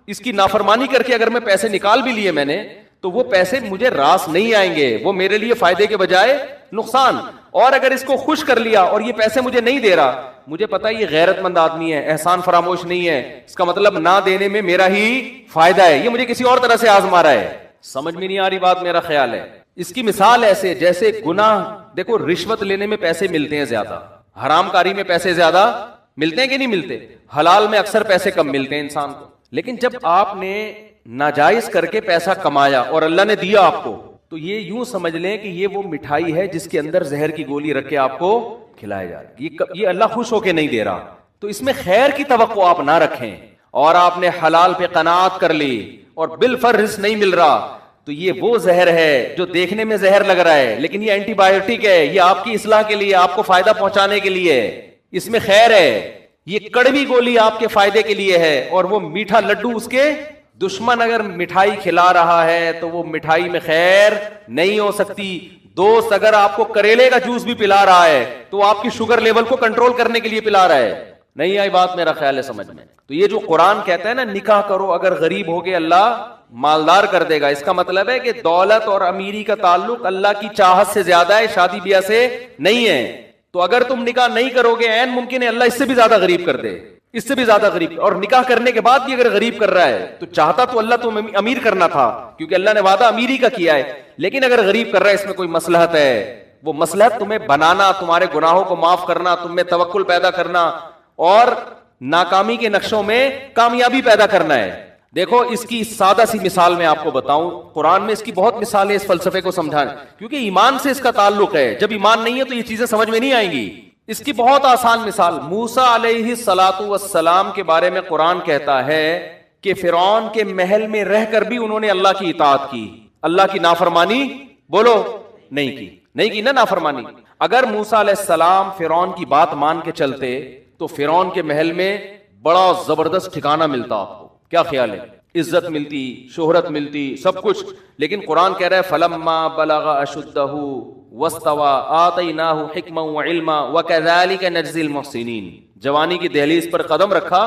اس کی نافرمانی کر کے اگر میں پیسے نکال بھی لیے میں نے, تو وہ پیسے مجھے راس نہیں آئیں گے, وہ میرے لیے فائدے کے بجائے نقصان. اور اگر اس کو خوش کر لیا اور یہ پیسے مجھے نہیں دے رہا, مجھے پتا یہ غیرت مند آدمی ہے, احسان فراموش نہیں ہے, اس کا مطلب نہ دینے میں میرا ہی فائدہ ہے, یہ مجھے کسی اور طرح سے آزما رہا ہے. سمجھ میں نہیں آ رہی بات, میرا خیال ہے. اس کی مثال ایسے جیسے گناہ, دیکھو رشوت لینے میں پیسے ملتے ہیں زیادہ, حرام کاری میں پیسے زیادہ ملتے ہیں کہ نہیں ملتے, حلال میں اکثر پیسے کم ملتے ہیں انسان کو. لیکن جب آپ نے ناجائز کر کے پیسہ کمایا اور اللہ نے دیا آپ کو, تو یہ یوں سمجھ لیں کہ یہ وہ مٹھائی ہے جس کے اندر زہر کی گولی رکھ کے آپ کو کھلایا جا رہا ہے, یہ اللہ خوش ہو کے نہیں دے رہا. تو اس میں خیر کی توقع آپ نہ رکھیں, اور آپ نے حلال پہ قناعت کر لی اور بالفرض نہیں مل رہا, تو یہ وہ زہر ہے جو دیکھنے میں زہر لگ رہا ہے لیکن یہ اینٹی بایوٹک ہے, یہ آپ کی اصلاح کے لیے, آپ کو فائدہ پہنچانے کے لیے, اس میں خیر ہے. یہ کڑوی گولی آپ کے فائدے کے لیے ہے, اور وہ میٹھا لڈو اس کے دشمن اگر مٹھائی کھلا رہا ہے تو وہ مٹھائی میں خیر نہیں ہو سکتی. دوست اگر آپ کو کریلے کا جوس بھی پلا رہا ہے تو وہ آپ کی شوگر لیول کو کنٹرول کرنے کے لیے پلا رہا ہے. نہیں آئی بات, میرا خیال ہے سمجھ میں. تو یہ جو قرآن کہتا ہے نا نکاح کرو, اگر غریب ہو گئے اللہ مالدار کر دے گا, اس کا مطلب ہے کہ دولت اور امیری کا تعلق اللہ کی چاہت سے زیادہ ہے, شادی بیاہ سے نہیں ہے. تو اگر تم نکاح نہیں کرو گے, عین ممکن ہے اللہ اس سے بھی زیادہ غریب کر دے, اس سے بھی زیادہ غریب. اور نکاح کرنے کے بعد بھی اگر غریب کر رہا ہے تو چاہتا تو اللہ تم امیر کرنا تھا, کیونکہ اللہ نے وعدہ امیری کا کیا ہے. لیکن اگر غریب کر رہا ہے اس میں کوئی مصلحت ہے, وہ مصلحت تمہیں بنانا, تمہارے گناہوں کو معاف کرنا, تم میں توکل پیدا کرنا اور ناکامی کے نقشوں میں کامیابی پیدا کرنا ہے. دیکھو اس کی سادہ سی مثال میں آپ کو بتاؤں, قرآن میں اس کی بہت مثال ہے اس فلسفے کو سمجھانے, کیونکہ ایمان سے اس کا تعلق ہے. جب ایمان نہیں ہے تو یہ چیزیں سمجھ میں نہیں آئیں گی. اس کی بہت آسان مثال, موسیٰ علیہ الصلاۃ والسلام کے بارے میں قرآن کہتا ہے کہ فرعون کے محل میں رہ کر بھی انہوں نے اللہ کی اطاعت کی, اللہ کی نافرمانی بولو نہیں کی نا نافرمانی. اگر موسیٰ علیہ السلام فرعون کی بات مان کے چلتے تو فرعون کے محل میں بڑا زبردست ٹھکانہ ملتا. آپ کو کیا خیال ہے؟ عزت ملتی, شہرت ملتی, سب کچھ. لیکن قرآن کہہ رہا ہے فلما بلغ اشدہ واستوى آتیناہ حکما وعلما وکذالک نجزی المحسنین. جوانی کی دہلیز پر قدم رکھا,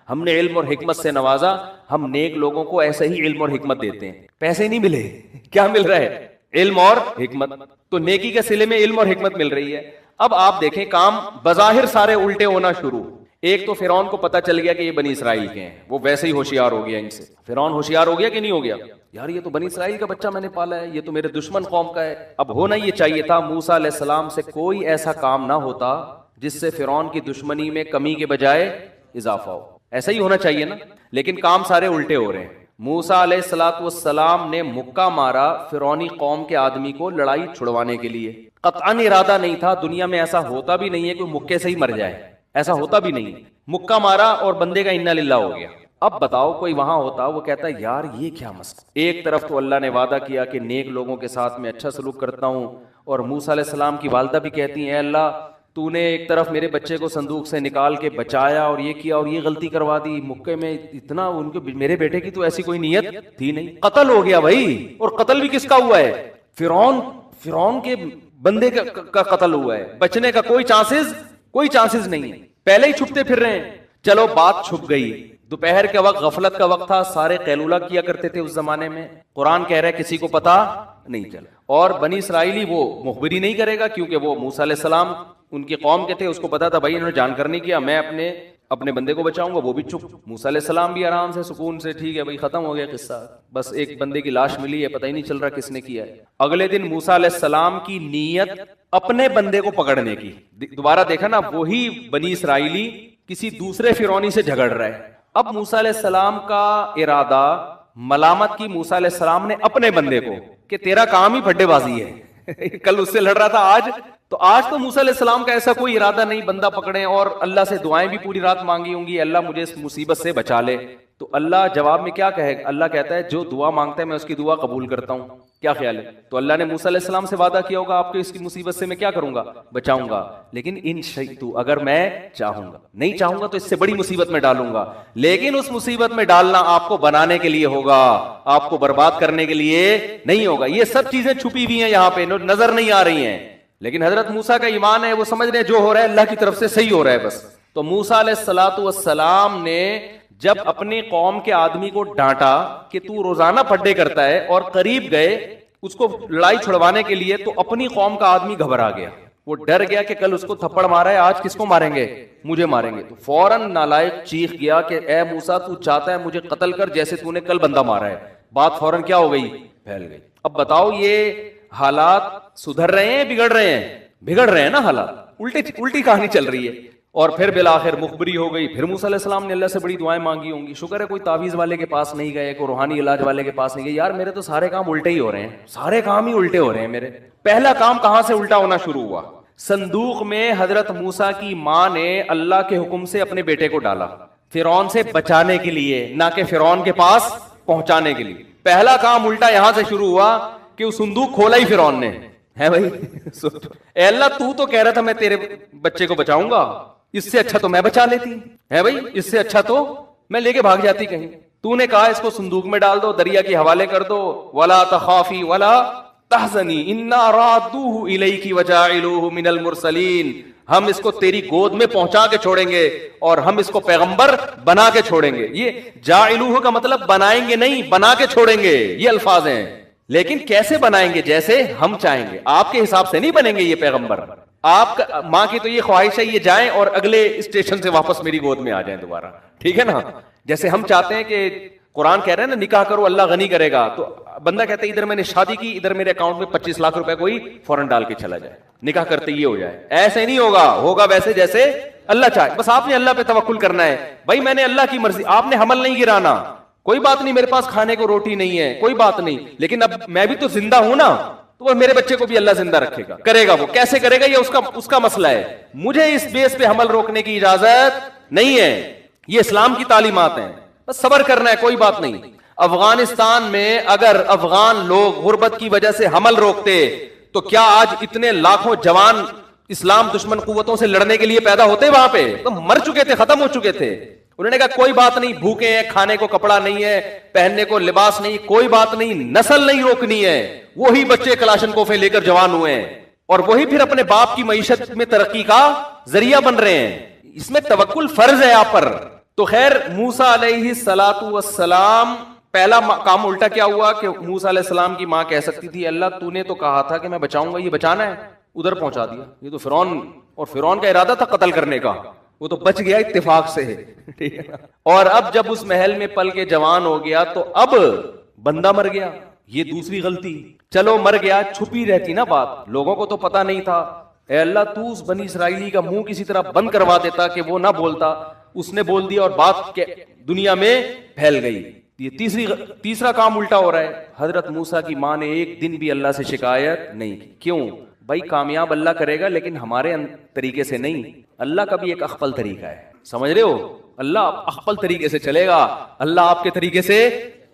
ہم نے علم اور حکمت سے نوازا. ہم نیک لوگوں کو ایسے ہی علم اور حکمت دیتے ہیں. پیسے نہیں ملے, کیا مل رہا ہے؟ علم اور حکمت. تو نیکی کے صلے میں علم اور حکمت مل رہی ہے. اب آپ دیکھیں کام بظاہر سارے الٹے ہونا شروع. ایک تو فرعون کو پتا چل گیا کہ یہ بنی اسرائیل کے ہیں, وہ ویسے ہی ہوشیار ہو گیا ان سے. فرعون ہوشیار ہو گیا کہ نہیں ہو گیا؟ یار یہ تو بنی اسرائیل کا بچہ میں نے پالا ہے, یہ تو میرے دشمن قوم کا ہے. اب ہونا یہ چاہیے تھا موسیٰ علیہ السلام سے کوئی ایسا کام نہ ہوتا جس سے فرعون کی دشمنی میں کمی کے بجائے اضافہ ہو. ایسا ہی ہونا چاہیے نا, لیکن کام سارے الٹے ہو رہے ہیں. موسیٰ علیہ الصلوۃ والسلام نے مکہ مارا فرعونی قوم کے آدمی کو لڑائی چھڑوانے کے لیے. قطعاً ارادہ نہیں تھا, دنیا میں ایسا ہوتا بھی نہیں ہے کوئی مکے سے ہی مر جائے, ایسا ہوتا بھی نہیں. مکہ مارا اور بندے کا انا للہ ہو گیا. اب بتاؤ کوئی وہاں ہوتا وہ کہتا ہے یار یہ کیا مسئلہ. ایک طرف تو اللہ نے وعدہ کیا کہ نیک لوگوں کے ساتھ میں اچھا سلوک کرتا ہوں, اور موسیٰ علیہ السلام کی والدہ بھی کہتی ہیں اے اللہ تو نے ایک طرف میرے بچے کو صندوق سے نکال کے بچایا اور یہ کیا اور یہ غلطی کروا دی. مکے میں اتنا ان کے میرے بیٹے کی تو ایسی کوئی نیت تھی نہیں. قتل ہو گیا بھائی, اور قتل بھی کس کا ہوا ہے؟ فرعون کے بندے کا قتل ہوا ہے. بچنے کا کوئی چانسز نہیں ہے, پہلے ہی چھپتے پھر رہے ہیں. چلو بات چھپ گئی. دوپہر کے وقت غفلت کا وقت تھا, سارے قیلولہ کیا کرتے تھے اس زمانے میں. قرآن کہہ رہا ہے کسی کو پتا نہیں چلا. اور بنی اسرائیلی وہ مخبری نہیں کرے گا کیونکہ وہ موسیٰ علیہ السلام ان کی قوم کے تھے, اس کو پتا تھا بھائی انہوں نے جان کر نہیں کیا, میں اپنے بندے کو بچاؤں گا. وہ بھی چپ. موسیٰ علیہ السلام بھی آرام سے سکون سے ٹھیک ہے بھائی ختم ہو گیا قصہ, بس ایک بندے کی لاش ملی ہے, پتہ ہی نہیں چل رہا کس نے کیا ہے. اگلے دن موسیٰ علیہ السلام کی نیت اپنے بندے کو پکڑنے کی. دوبارہ دیکھا نا, وہی بنی اسرائیلی کسی دوسرے فرعونی سے جھگڑ رہا ہے. اب موسیٰ علیہ السلام کا ارادہ ملامت کی موسیٰ علیہ السلام نے اپنے بندے کو کہ تیرا کام ہی پھڈے بازی ہے. کل اس سے لڑ رہا تھا, آج تو موسیٰ علیہ السلام کا ایسا کوئی ارادہ نہیں, بندہ پکڑے اور اللہ سے دعائیں بھی پوری رات مانگی ہوں گی اللہ مجھے اس مصیبت سے بچا لے. تو اللہ جواب میں کیا کہے؟ اللہ کہتا ہے جو دعا مانگتا ہے میں اس کی دعا قبول کرتا ہوں. کیا خیال ہے؟ تو اللہ نے موسیٰ علیہ السلام سے وعدہ کیا ہوگا آپ کو اس کی مصیبت سے میں کیا کروں گا؟ بچاؤں گا. لیکن ان شئت, اگر میں چاہوں گا, نہیں چاہوں گا تو اس سے بڑی مصیبت میں ڈالوں گا. لیکن اس مصیبت میں ڈالنا آپ کو بنانے کے لیے ہوگا, آپ کو برباد کرنے کے لیے نہیں ہوگا. یہ سب چیزیں چھپی ہوئی ہیں یہاں پہ, نظر نہیں آ رہی ہیں. لیکن حضرت موسیٰ کا ایمان ہے, وہ سمجھ رہے ہیں جو ہو رہا ہے اللہ کی طرف سے صحیح ہو رہا ہے بس. تو موسیٰ علیہ الصلوۃ والسلام نے جب اپنے قوم کے آدمی کو ڈانٹا کہ تو روزانہ پھڈے کرتا ہے, اور قریب گئے اس کو لڑائی چھڑوانے کے لیے, تو اپنی قوم کا آدمی گھبرا گیا. وہ ڈر گیا کہ کل اس کو تھپڑ مارا ہے, آج کس کو ماریں گے؟ مجھے ماریں گے. تو فوراً نالائق چیخ گیا کہ اے موسیٰ تو چاہتا ہے مجھے قتل کر جیسے تو نے کل بندہ مارا ہے. بات فوراً کیا ہو گئی؟ پھیل گئی. اب بتاؤ یہ حالات سدھر رہے ہیں بگڑ رہے ہیں؟ بگڑ رہے ہیں نا حالات, الٹی کہانی چل رہی ہے. اور پھر بالآخر مخبری ہو گئی. پھر موسیٰ علیہ السلام نے اللہ سے بڑی دعائیں مانگی ہوں گی. شکر ہے کوئی تعویذ والے کے پاس نہیں گئے, کوئی روحانی علاج والے کے پاس نہیں گئے. یار میرے تو سارے کام الٹے ہی ہو رہے ہیں, سارے کام ہی الٹے ہو رہے ہیں میرے. پہلا کام کہاں سے الٹا ہونا شروع ہوا؟ صندوق میں حضرت موسیٰ کی ماں نے اللہ کے حکم سے اپنے بیٹے کو ڈالا, فرعون سے بچانے کے لیے, نہ کہ فرعون کے پاس پہنچانے کے لیے. پہلا کام الٹا یہاں سے شروع ہوا کہ وہ صندوق کھولا ہی فرعون نے ہے بھائی. اے اللہ تو کہہ رہا تھا میں تیرے بچے کو بچاؤں گا, اس سے اچھا تو میں بچا لیتی ہے بھائی, اس سے اچھا تو میں لے کے بھاگ جاتی کہیں. تو نے کہا اس کو صندوق میں ڈال دو, دریا کے حوالے کر دو. ولا تخافی ولا تحزنی انا رادوہ الیک وجاعلوہ من المرسلین, ہم اس کو تیری گود میں پہنچا کے چھوڑیں گے اور ہم اس کو پیغمبر بنا کے چھوڑیں گے. یہ جاعلوہ کا مطلب بنائیں گے نہیں, بنا کے چھوڑیں گے, یہ الفاظ ہیں. لیکن کیسے بنائیں گے؟ جیسے ہم چاہیں گے, آپ کے حساب سے نہیں بنیں گے یہ پیغمبر. آپ کا ماں کی تو یہ خواہش ہے یہ جائیں اور اگلے اسٹیشن سے واپس میری گود میں آ جائیں دوبارہ, ٹھیک ہے نا. جیسے ہم چاہتے ہیں کہ قرآن کہہ رہے ہیں نا نکاح کرو اللہ غنی کرے گا, تو بندہ کہتا ہے ادھر میں نے شادی کی, ادھر میرے اکاؤنٹ میں 25 لاکھ روپے کوئی فوراً ڈال کے چلا جائے, نکاح کرتے یہ ہو جائے. ایسے نہیں ہوگا, ہوگا ویسے جیسے اللہ چاہے. بس آپ نے اللہ پہ توکل کرنا ہے. بھائی میں نے اللہ کی مرضی, آپ نے حمل نہیں گرانا, کوئی بات نہیں میرے پاس کھانے کو روٹی نہیں ہے، کوئی بات نہیں، لیکن اب میں بھی تو زندہ ہوں نا، تو وہ میرے بچے کو بھی اللہ زندہ رکھے گا، کرے گا، وہ کیسے کرے گا یہ اس کا مسئلہ ہے، مجھے اس بیس پہ حمل روکنے کی اجازت نہیں ہے، یہ اسلام کی تعلیمات ہیں، بس صبر کرنا ہے، کوئی بات نہیں۔ افغانستان میں اگر افغان لوگ غربت کی وجہ سے حمل روکتے تو کیا آج اتنے لاکھوں جوان اسلام دشمن قوتوں سے لڑنے کے لیے پیدا ہوتے؟ وہاں پہ تو مر چکے تھے، ختم ہو چکے تھے۔ انہوں نے کہا کوئی بات نہیں، بھوکے ہیں، کھانے کو کپڑا نہیں ہے، پہننے کو لباس نہیں، کوئی بات نہیں، نسل نہیں روکنی ہے۔ وہی بچے کلاشنکوفیں لے کر جوان ہوئے ہیں اور وہی پھر اپنے باپ کی معیشت میں ترقی کا ذریعہ بن رہے ہیں۔ اس میں توکل فرض ہے آپ پر۔ تو خیر موسیٰ علیہ الصلوۃ والسلام، پہلا کام الٹا کیا ہوا کہ موسیٰ علیہ السلام کی ماں کہہ سکتی تھی اللہ تو نے تو کہا تھا کہ میں بچاؤں گا، یہ بچانا ہے، ادھر پہنچا دیا۔ یہ تو فرعون کا ارادہ تھا قتل کرنے کا، وہ تو بچ گیا اتفاق سے، ٹھیک ہے۔ اور اب جب اس محل میں پل کے جوان ہو گیا تو اب بندہ مر گیا، یہ دوسری غلطی۔ چلو مر گیا، چھپی رہتی نا بات، لوگوں کو تو پتا نہیں تھا، اے اللہ تو اس بنی اسرائیلی کا منہ کسی طرح بند کروا دیتا کہ وہ نہ بولتا، اس نے بول دیا اور بات دنیا میں پھیل گئی۔ یہ تیسرا کام الٹا ہو رہا ہے۔ حضرت موسیٰ کی ماں نے ایک دن بھی اللہ سے شکایت نہیں کی۔ کیوں بھائی؟ کامیاب اللہ کرے گا لیکن ہمارے طریقے سے نہیں، اللہ کا بھی ایک اخپل طریقہ ہے، سمجھ رہے ہو؟ اللہ اخپل طریقے سے چلے گا، اللہ آپ کے طریقے سے،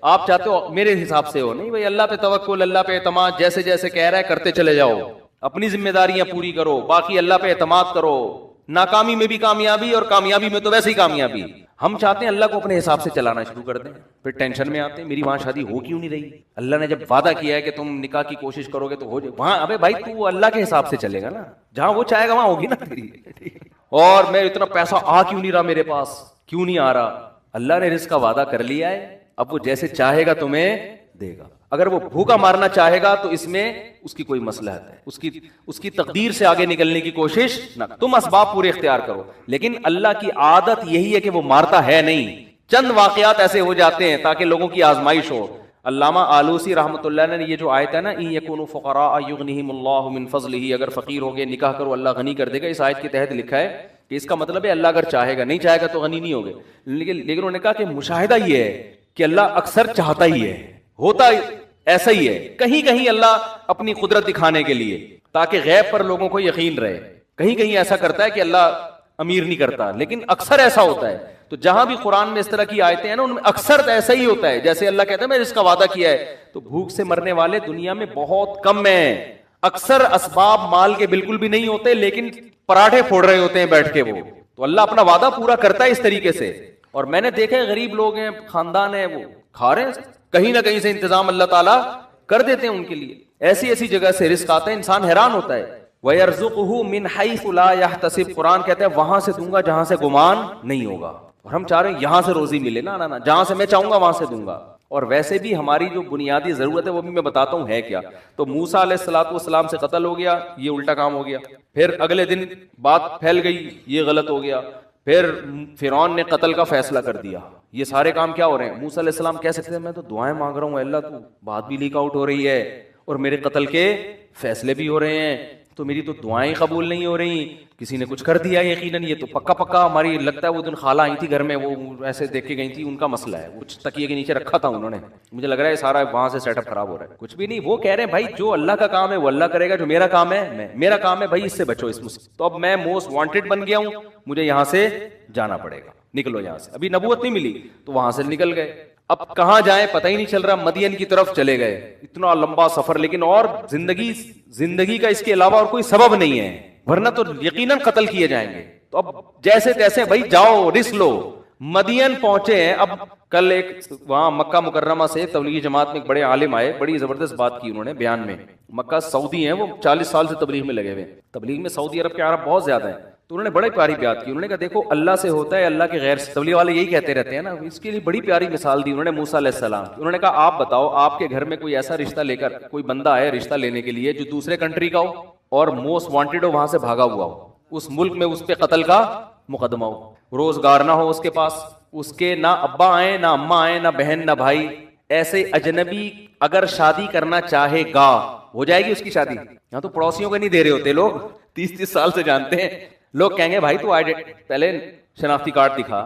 آپ چاہتے ہو میرے حساب سے ہو، نہیں بھائی، اللہ پہ توکل، اللہ پہ اعتماد، جیسے جیسے کہہ رہا ہے کرتے چلے جاؤ، اپنی ذمہ داریاں پوری کرو، باقی اللہ پہ اعتماد کرو، ناکامی میں بھی کامیابی اور کامیابی میں تو ویسے ہی کامیابی۔ ہم چاہتے ہیں اللہ کو اپنے حساب سے چلانا شروع کر دیں، پھر ٹینشن میں آتے ہیں میری وہاں شادی ہو کیوں نہیں رہی؟ اللہ نے جب وعدہ کیا ہے کہ تم نکاح کی کوشش کرو گے تو ہو جائے، وہاں ابے بھائی تو اللہ کے حساب سے چلے گا نا، جہاں وہ چاہے گا وہاں ہوگی نا تیری۔ اور میں اتنا پیسہ آ کیوں نہیں رہا میرے پاس، کیوں نہیں آ رہا؟ اللہ نے رزق کا وعدہ کر لیا ہے، اب وہ جیسے چاہے گا تمہیں دے گا۔ اگر وہ بھوکا مارنا چاہے گا تو اس میں اس کی کوئی مصلحت ہے، اس کی تقدیر سے آگے نکلنے کی کوشش نہ، تم اسباب پورے اختیار کرو، لیکن اللہ کی عادت یہی ہے کہ وہ مارتا ہے نہیں، چند واقعات ایسے ہو جاتے ہیں تاکہ لوگوں کی آزمائش ہو۔ علامہ آلوسی رحمۃ اللہ نے یہ جو آیت ہے نا ان یکونوا فقراء یغنیہم اللہ من فضلہ، اگر فقیر ہو گئے نکاح کرو اللہ غنی کر دے گا، اس آیت کے تحت لکھا ہے کہ اس کا مطلب ہے اللہ اگر چاہے گا، نہیں چاہے گا تو غنی نہیں ہوگے، لیکن انہوں نے کہا کہ مشاہدہ یہ ہے کہ اللہ اکثر چاہتا ہی ہے، ہوتا ایسا ہی ہے، کہیں کہیں اللہ اپنی قدرت دکھانے کے لیے تاکہ غیب پر لوگوں کو یقین رہے، کہیں کہیں ایسا کرتا ہے کہ اللہ امیر نہیں کرتا، لیکن اکثر ایسا ہوتا ہے۔ تو جہاں بھی قرآن میں اس طرح کی آیتیں ہیں نا ان میں اکثر ایسا ہی ہوتا ہے، جیسے اللہ کہتا ہے میں اس کا وعدہ کیا ہے، تو بھوک سے مرنے والے دنیا میں بہت کم ہیں، اکثر اسباب مال کے بالکل بھی نہیں ہوتے لیکن پراٹھے پھوڑ رہے ہوتے ہیں بیٹھ کے وہ، تو اللہ اپنا وعدہ پورا کرتا ہے اس طریقے سے۔ اور میں نے دیکھا ہے غریب لوگ ہیں، خاندان ہے، وہ کھا رہے ہیں، کہیں نہ کہیں سے انتظام اللہ تعالیٰ کر دیتے ہیں ان کے لیے، ایسی ایسی جگہ سے رزق آتا ہے، انسان حیران ہوتا ہے۔ وَيَرْزُقُهُ مِنْ حَيْثُ لَا يَحْتَسِبُ، قرآن کہتا ہے وہاں سے دوں گا جہاں سے گمان نہیں ہوگا، اور ہم چاہ رہے ہیں یہاں سے روزی ملے، نا جہاں سے میں چاہوں گا وہاں سے دوں گا۔ اور ویسے بھی ہماری جو بنیادی ضرورت ہے وہ بھی میں بتاتا ہوں ہے کیا۔ تو موسیٰ علیہ الصلوۃ والسلام سے قتل ہو گیا، یہ الٹا کام ہو گیا، پھر اگلے دن بات پھیل گئی، یہ غلط ہو گیا، پھر فرعون نے قتل کا فیصلہ کر دیا۔ یہ سارے کام کیا ہو رہے ہیں؟ موسیٰ علیہ السلام کہہ سکتے ہیں میں تو دعائیں مانگ رہا ہوں، اللہ تو بات بھی لیک آؤٹ ہو رہی ہے اور میرے قتل کے فیصلے بھی ہو رہے ہیں، تو میری تو دعائیں قبول نہیں ہو رہی، کسی نے کچھ کر دیا یقیناً، یہ تو پکا ہماری لگتا ہے وہ دن خالہ آئی تھی گھر میں، وہ ایسے دیکھ کے گئی تھی، ان کا مسئلہ ہے، کچھ تکیے کے نیچے رکھا تھا انہوں نے، مجھے لگ رہا ہے سارا وہاں سے سیٹ اپ خراب ہو رہا ہے۔ کچھ بھی نہیں، وہ کہہ رہے ہیں بھائی جو اللہ کا کام ہے وہ اللہ کرے گا، جو میرا کام ہے میرا کام ہے بھائی اس سے بچو، اس مصیبت، تو اب میں موسٹ وانٹیڈ بن گیا ہوں، مجھے یہاں سے جانا پڑے گا، نکلو یہاں سے۔ ابھی نبوت نہیں ملی تو وہاں سے نکل گئے، اب کہاں جائیں پتہ ہی نہیں چل رہا، مدین کی طرف چلے گئے، اتنا لمبا سفر، لیکن اور زندگی کا اس کے علاوہ اور کوئی سبب نہیں ہے، ورنہ تو یقیناً قتل کیے جائیں گے۔ تو اب جیسے تیسے بھائی جاؤ رسک لو، مدین پہنچے ہیں۔ اب کل ایک وہاں مکہ مکرمہ سے تبلیغی جماعت میں ایک بڑے عالم آئے، بڑی زبردست بات کی انہوں نے بیان میں، مکہ سعودی ہیں، وہ 40 سال سے تبلیغ میں لگے ہوئے، تبلیغ میں سعودی عرب کے عرب بہت زیادہ ہیں، تو انہوں نے بڑی پیاری بات کی، انہوں نے کہا دیکھو اللہ سے ہوتا ہے، اللہ کے غیر سے، تبلیغ والے یہی کہتے رہتے ہیں نا، اس کے لیے بڑی پیاری مثال دی انہوں نے موسیٰ علیہ السلام۔ انہوں نے کہا آپ بتاؤ آپ کے گھر میں کوئی ایسا رشتہ لے کر کوئی بندہ ہے رشتہ لینے کے لیے جو دوسرے کنٹری کا ہو اور موسٹ وانٹیڈ ہو، وہاں سے بھاگا ہوا ہو، اس ملک میں اس پہ قتل کا مقدمہ ہو، روزگار نہ ہو اس کے پاس، اس کے نہ ابا آئیں نہ اماں آئیں نہ بہن نہ بھائی، ایسے اجنبی اگر شادی کرنا چاہے گا ہو جائے گی اس کی شادی۔ یہاں تو پڑوسیوں کو نہیں دے رہے ہوتے لوگ، 30 سال سے جانتے ہیں، لوگ کہیں گے بھائی تو پہلے شناختی کارڈ دکھا،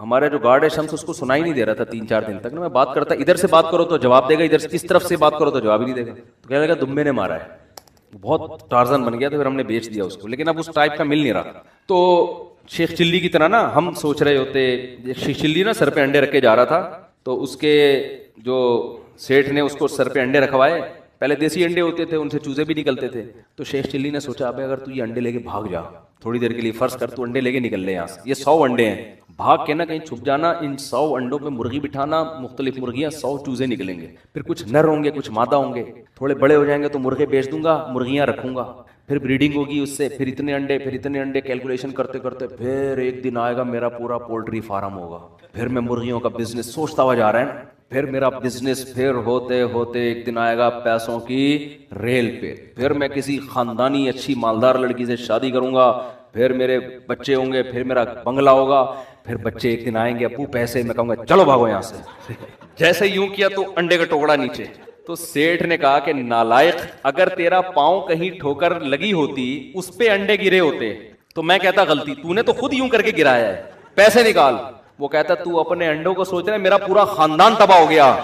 ہمارا جو گارڈ ہے شمس اس کو سنائی نہیں دے رہا تھا 3-4 دن تک نا. میں بات کرتا ادھر سے بات کرو تو جواب دے گا, ادھر سے اس طرف سے بات کرو تو جواب ہی نہیں دے گا. تو کہنے لگا دمبے نے مارا ہے. بہت ٹارزن بن گیا تو پھر ہم نے بیچ دیا اس کو, لیکن اب اس ٹائپ کا مل نہیں رہا. تو شیخ چلی کی طرح نا ہم سوچ رہے ہوتے, شیخ چلی نا سر پہ انڈے رکھ کے جا رہا تھا, تو اس کے جو سیٹھ نے اس کو سر پہ انڈے رکھوائے. پہلے دیسی انڈے ہوتے تھے, ان سے چوزے بھی نکلتے تھے. تو شیخ چلی نے سوچا ابے اگر تو یہ انڈے لے کے بھاگ جا تھوڑی دیر کے لیے, فرض کر تو انڈے لے کے نکل لے یہاں سے, یہ 100 انڈے ہیں, بھاگ کے نا کہیں چھپ جانا, ان 100 انڈوں پہ مرغی بٹھانا, مختلف مرغیاں, 100 چوزے نکلیں گے, پھر کچھ نر ہوں گے کچھ مادہ ہوں گے, تھوڑے بڑے ہو جائیں گے تو مرغے بیچ دوں گا, مرغیاں رکھوں گا, پھر بریڈنگ ہوگی اس سے, پھر اتنے انڈے کیلکولیشن کرتے کرتے پھر ایک دن آئے گا میرا پورا پولٹری فارم ہوگا, پھر میں مرغیوں کا بزنس سوچتا ہوا جا رہا ہے, پھر میرا بزنس پھر ہوتے ہوتے ایک دن آئے گا پیسوں کی ریل پہ, پھر میں کسی خاندانی اچھی مالدار لڑکی سے شادی کروں گا, پھر میرے بچے ہوں گے, پھر میرا بنگلہ ہوگا, پھر بچے ایک دن آئیں گے ابو پیسے, میں کہوں گا چلو بھاگو یہاں سے. جیسے یوں کیا تو انڈے کا ٹکڑا نیچے. تو سیٹھ نے کہا کہ نالائق, اگر تیرا پاؤں کہیں ٹھوکر لگی ہوتی اس پہ انڈے گرے ہوتے تو میں کہتا غلطی, تو نے تو خود یوں کر کے گرایا ہے, پیسے نکال. وہ کہتا تو اپنے انڈوں کو سوچ رہا ہے, میرا پورا خاندان تباہ ہو گیا.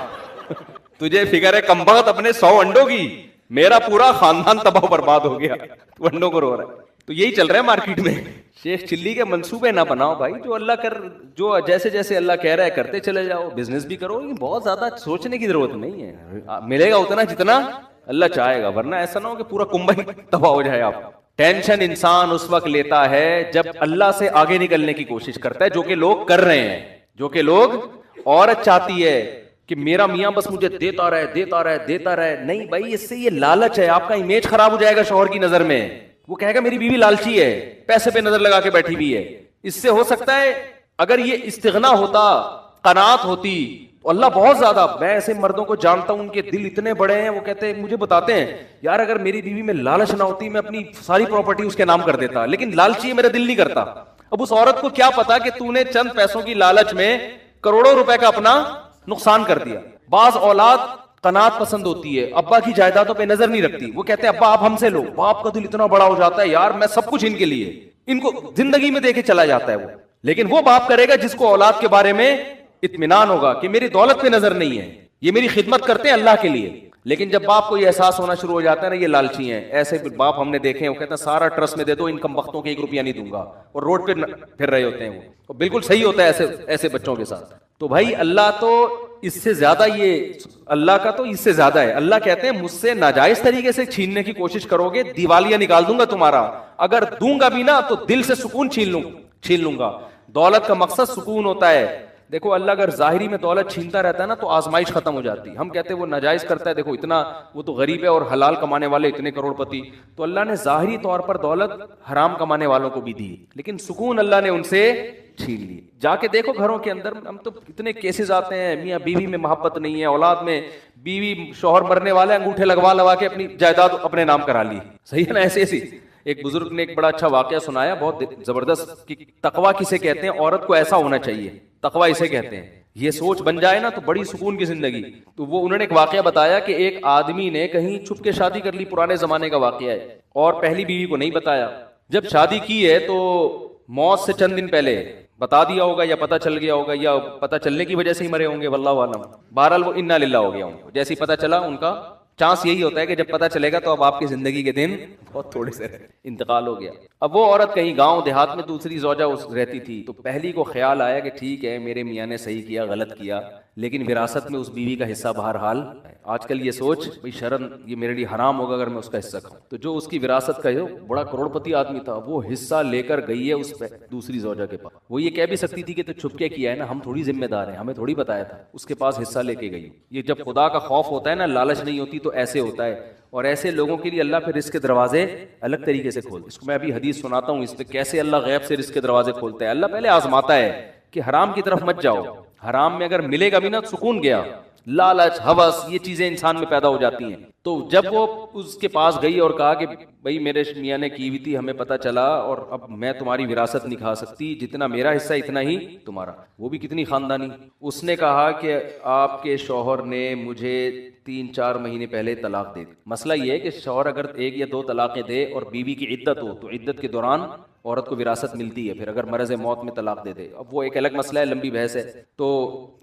تجھے فکر ہے کمبخت اپنے 100 انڈوں کی, میرا پورا خاندان تباہ برباد ہو گیا, تو انڈوں کو رو رہا ہے. تو یہی چل رہا ہے مارکیٹ میں. شیخ چلی کے منصوبے نہ بناؤ بھائی, جو اللہ جو جیسے جیسے اللہ کہہ رہا ہے کرتے چلے جاؤ, بزنس بھی کرو, یہ بہت زیادہ سوچنے کی ضرورت نہیں ہے, ملے گا اتنا جتنا اللہ چاہے گا, ورنہ ایسا نہ ہو کہ پورا کنبہ ہی تباہ ہو جائے. آپ ٹینشن انسان اس وقت لیتا ہے جب اللہ سے آگے نکلنے کی کوشش کرتا ہے, جو کہ لوگ کر رہے ہیں, جو کہ لوگ عورت چاہتی ہے کہ میرا میاں بس مجھے دیتا رہے. نہیں بھائی, اس سے یہ لالچ ہے, آپ کا امیج خراب ہو جائے گا شوہر کی نظر میں. وہ کہے گا میری بیوی لالچی ہے, پیسے پہ نظر لگا کے بیٹھی ہوئی ہے. اس سے ہو سکتا ہے اگر یہ استغنا ہوتا, قناعت ہوتی, تو اللہ بہت زیادہ, میں ایسے مردوں کو جانتا ہوں ان کے دل اتنے بڑے ہیں, وہ کہتے ہیں مجھے بتاتے ہیں یار اگر میری بیوی میں لالچ نہ ہوتی میں اپنی ساری پراپرٹی اس کے نام کر دیتا, لیکن لالچی ہے میرا دل نہیں کرتا. اب اس عورت کو کیا پتا کہ تو نے چند پیسوں کی لالچ میں کروڑوں روپے کا اپنا نقصان کر دیا. بعض اولاد قناعت پسند ہوتی ہے, ابا کی جائیدادوں پہ نظر نہیں رکھتی, وہ کہتے ہیں ابا آپ ہم سے لو. باپ کا دل اتنا بڑا ہو جاتا ہے یار میں سب کچھ ان کے لیے, ان کو زندگی میں دے کے چلا جاتا ہے وہ. لیکن وہ باپ کرے گا جس کو اولاد کے بارے میں اطمینان ہوگا کہ میری دولت پہ نظر نہیں ہے, یہ میری خدمت کرتے ہیں اللہ کے لیے. لیکن جب باپ کو یہ احساس ہونا شروع ہو جاتا ہے نا یہ لالچی ہیں, ایسے باپ ہم نے دیکھے ہیں, وہ کہتے ہیں سارا ٹرسٹ میں دے دو, ان کم وقتوں کے 1 روپیہ نہیں دوں گا, اور روڈ پہ پھر رہے ہوتے ہیں وہ. بالکل صحیح ہوتا ہے ایسے بچوں کے ساتھ. تو بھائی اللہ تو اس سے زیادہ, یہ اللہ کا تو اس سے زیادہ ہے. اللہ کہتے ہیں مجھ سے ناجائز طریقے سے چھیننے کی کوشش کرو گے دیوالیاں نکال دوں گا تمہارا, اگر دوں گا بھی نا تو دل سے سکون چھین لوں گا. دولت کا مقصد سکون ہوتا ہے. دیکھو اللہ اگر ظاہری میں دولت چھینتا رہتا ہے نا تو آزمائش ختم ہو جاتی. ہم کہتے ہیں وہ ناجائز کرتا ہے, دیکھو اتنا وہ تو غریب ہے اور حلال کمانے والے اتنے کروڑ پتی. تو اللہ نے ظاہری طور پر دولت حرام کمانے والوں کو بھی دی, لیکن سکون اللہ نے ان سے چھین لی. جا کے دیکھو گھروں کے اندر, ہم تو کتنے کیسز آتے ہیں, میاں بیوی میں محبت نہیں ہے, اولاد میں بیوی شوہر مرنے والے انگوٹھے لگوا کے اپنی جائیداد اپنے نام کرا لی. صحیح ہے نا, ایسی ایک بزرگ نے ایک بڑا اچھا واقعہ سنایا, بہت زبردست. تقویٰ کسے کہتے ہیں, عورت کو ایسا ہونا چاہیے, تقویٰ اسے کہتے ہیں. یہ سوچ بن جائے نا تو بڑی سکون کی زندگی. تو وہ انہوں نے ایک واقعہ بتایا کہ ایک آدمی نے کہیں چھپ کے شادی کر لی, پرانے زمانے کا واقعہ ہے, اور پہلی بیوی کو نہیں بتایا. جب شادی کی ہے تو موت سے چند دن پہلے بتا دیا ہوگا, یا پتہ چل گیا ہوگا, یا پتہ چلنے کی وجہ سے ہی مرے ہوں گے, واللہ عالم. بہرحال وہ انا للہ ہو گیا ان کو. جیسے ہی پتہ چلا, ان کا چانس یہی ہوتا ہے کہ جب پتہ چلے گا تو اب آپ کی زندگی کے دن بہت تھوڑے سے انتقال ہو گیا. اب وہ عورت کہیں گاؤں دیہات میں دوسری زوجہ رہتی تھی, تو پہلی کو خیال آیا کہ ٹھیک ہے میرے میاں نے صحیح کیا, غلط کیا, لیکن وراثت میں اس بیوی کا حصہ بہرحال. آج کل یہ سوچ بھئی شرم, یہ میرے لیے حرام ہوگا اگر میں اس کا حصہ کھاؤں. تو جو اس کی وراثت کا جو بڑا کروڑ پتی آدمی تھا, وہ حصہ لے کر گئی ہے اس پہ دوسری زوجہ کے پاس. وہ یہ کہہ بھی سکتی تھی کہ تو چھپ کے کیا ہے نا, ہم تھوڑی ذمہ دار ہیں, ہمیں تھوڑی بتایا تھا. اس کے پاس حصہ لے کے گئی. یہ جب خدا کا خوف ہوتا ہے نا, لالچ نہیں ہوتی, تو ایسے ہوتا ہے. اور ایسے لوگوں کے لیے اللہ پھر رزق کے دروازے الگ طریقے سے کھولتا ہے. اس کو میں ابھی حدیث سناتا ہوں, اس پہ کیسے اللہ غیب سے رزق کے دروازے کھولتا ہے. اللہ پہلے آزماتا ہے کہ حرام کی طرف مت جاؤ, حرام میں اگر ملے گا بھی نا سکون گیا. لالچ, ہوس, یہ چیزیں انسان میں پیدا ہو جاتی ہیں. تو جب وہ اس کے پاس گئی اور کہا کہ بھائی میرے میاں نے کی ہوئی تھی, ہمیں پتہ چلا, اور اب میں تمہاری وراثت نہیں کھا سکتی, جتنا میرا حصہ اتنا ہی تمہارا. وہ بھی کتنی خاندانی. اس نے کہا کہ آپ کے شوہر نے مجھے 3-4 مہینے پہلے طلاق دے دی. مسئلہ یہ ہے کہ شوہر اگر 1 یا 2 طلاقیں دے اور بیوی کی عدت ہو, تو عدت کے دوران عورت کو وراثت ملتی ہے پھر اگر مرض موت میں طلاق دے دے. اب وہ ایک الگ مسئلہ ہے, لمبی بحث ہے, تو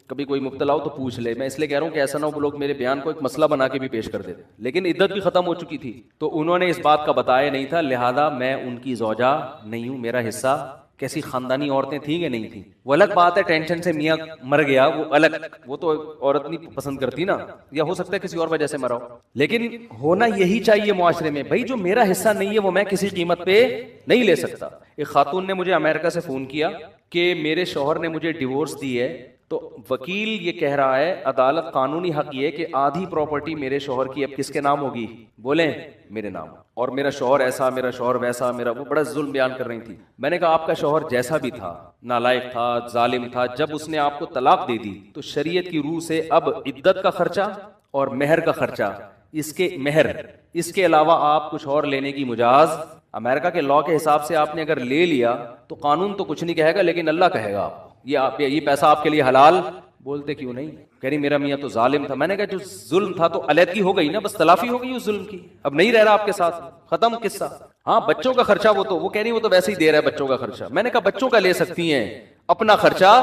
کبھی کوئی مبتلا ہو تو پوچھ لے. میں اس لیے کہہ رہا ہوں کہ ایسا نہ ہو لوگ میرے بیان کو ایک مسئلہ بنا کے بھی پیش کر دیتے. لیکن عدت بھی ختم ہو چکی تھی تو انہوں نے اس بات کا بتایا نہیں تھا, لہذا میں ان کی زوجہ نہیں ہوں, میرا حصہ. کیسی خاندانی عورتیں تھیں کہ نہیں تھیں, وہ الگ بات ہے. ٹینشن سے میاں مر گیا وہ الگ, وہ تو عورت نہیں پسند کرتی نا, یا ہو سکتا ہے کسی اور وجہ سے مرا ہو. لیکن ہونا یہی چاہیے معاشرے میں, بھائی جو میرا حصہ نہیں ہے وہ میں کسی قیمت پہ نہیں لے سکتا. ایک خاتون نے مجھے امریکہ سے فون کیا کہ میرے شوہر نے مجھے ڈیورس دی ہے, تو وکیل یہ کہہ رہا ہے, عدالت قانونی حق یہ کہ آدھی پراپرٹی میرے شوہر کی اب کس کے نام ہوگی, بولیں میرے نام, اور میرا شوہر ایسا, میرا شوہر ویسا, میرا وہ بڑا ظلم بیان کر رہی تھی. میں نے کہا آپ کا شوہر جیسا بھی تھا, نالائق تھا, ظالم تھا, جب اس نے آپ کو طلاق دے دی تو شریعت کی روح سے اب عدت کا خرچہ اور مہر کا خرچہ, اس کے علاوہ آپ کچھ اور لینے کی مجاز. امریکہ کے لاء کے حساب سے آپ نے اگر لے لیا تو قانون تو کچھ نہیں کہے گا, لیکن اللہ کہے گا یہ پیسہ آپ کے لیے حلال. بولتے کیوں نہیں, کہہ رہی میرا میاں تو ظالم تھا. میں نے کہا جو ظلم تھا تو علیحدگی ہو گئی نا, بس تلافی ہو گئی اس ظلم کی, اب نہیں رہ رہا آپ کے ساتھ, ختم قصہ. ہاں بچوں کا خرچہ وہ کہہ رہی وہ تو ویسے ہی دے رہا ہے بچوں کا خرچہ. میں نے کہا بچوں کا لے سکتی ہیں اپنا خرچہ,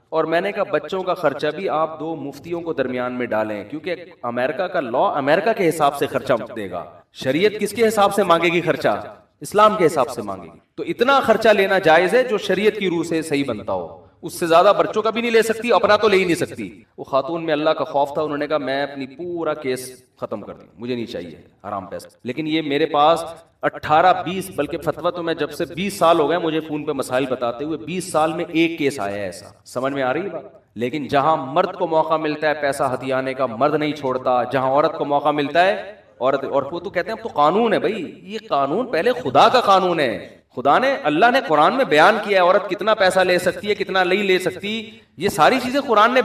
اور میں نے کہا بچوں کا خرچہ بھی آپ 2 مفتیوں کو درمیان میں ڈالیں, کیونکہ امریکہ کا لاء امریکہ کے حساب سے خرچہ دے گا. شریعت کس کے حساب سے مانگے گی خرچہ, اسلام کے حساب سے مانگے گی. تو اتنا خرچہ لینا جائز ہے جو شریعت کی روح سے صحیح بنتا ہو, اس سے زیادہ بچوں کا بھی نہیں لے سکتی, اپنا تو لے ہی نہیں سکتی. وہ خاتون میں اللہ کا خوف تھا, انہوں نے کہا میں اپنی پورا کیس ختم کر دوں, مجھے نہیں چاہیے حرام پیسہ. لیکن یہ میرے پاس 18-20 بلکہ فتویٰ تو میں جب سے 20 سال ہو گئے مجھے فون پہ مسائل بتاتے ہوئے, 20 سال میں ایک کیس آیا ہے ایسا. سمجھ میں آ رہی ہے بات. لیکن جہاں مرد کو موقع ملتا ہے پیسہ ہتھیانے کا, مرد نہیں چھوڑتا. جہاں عورت کو موقع ملتا ہے عورت, اور وہ تو کہتے ہیں اب تو قانون ہے. بھائی یہ قانون پہلے خدا کا قانون ہے, خدا نے, اللہ نے قرآن میں بیان کیا ہے عورت کتنا پیسہ لے سکتی ہے, کتنا نہیں لے سکتی. یہ ساری چیزیں قرآن نے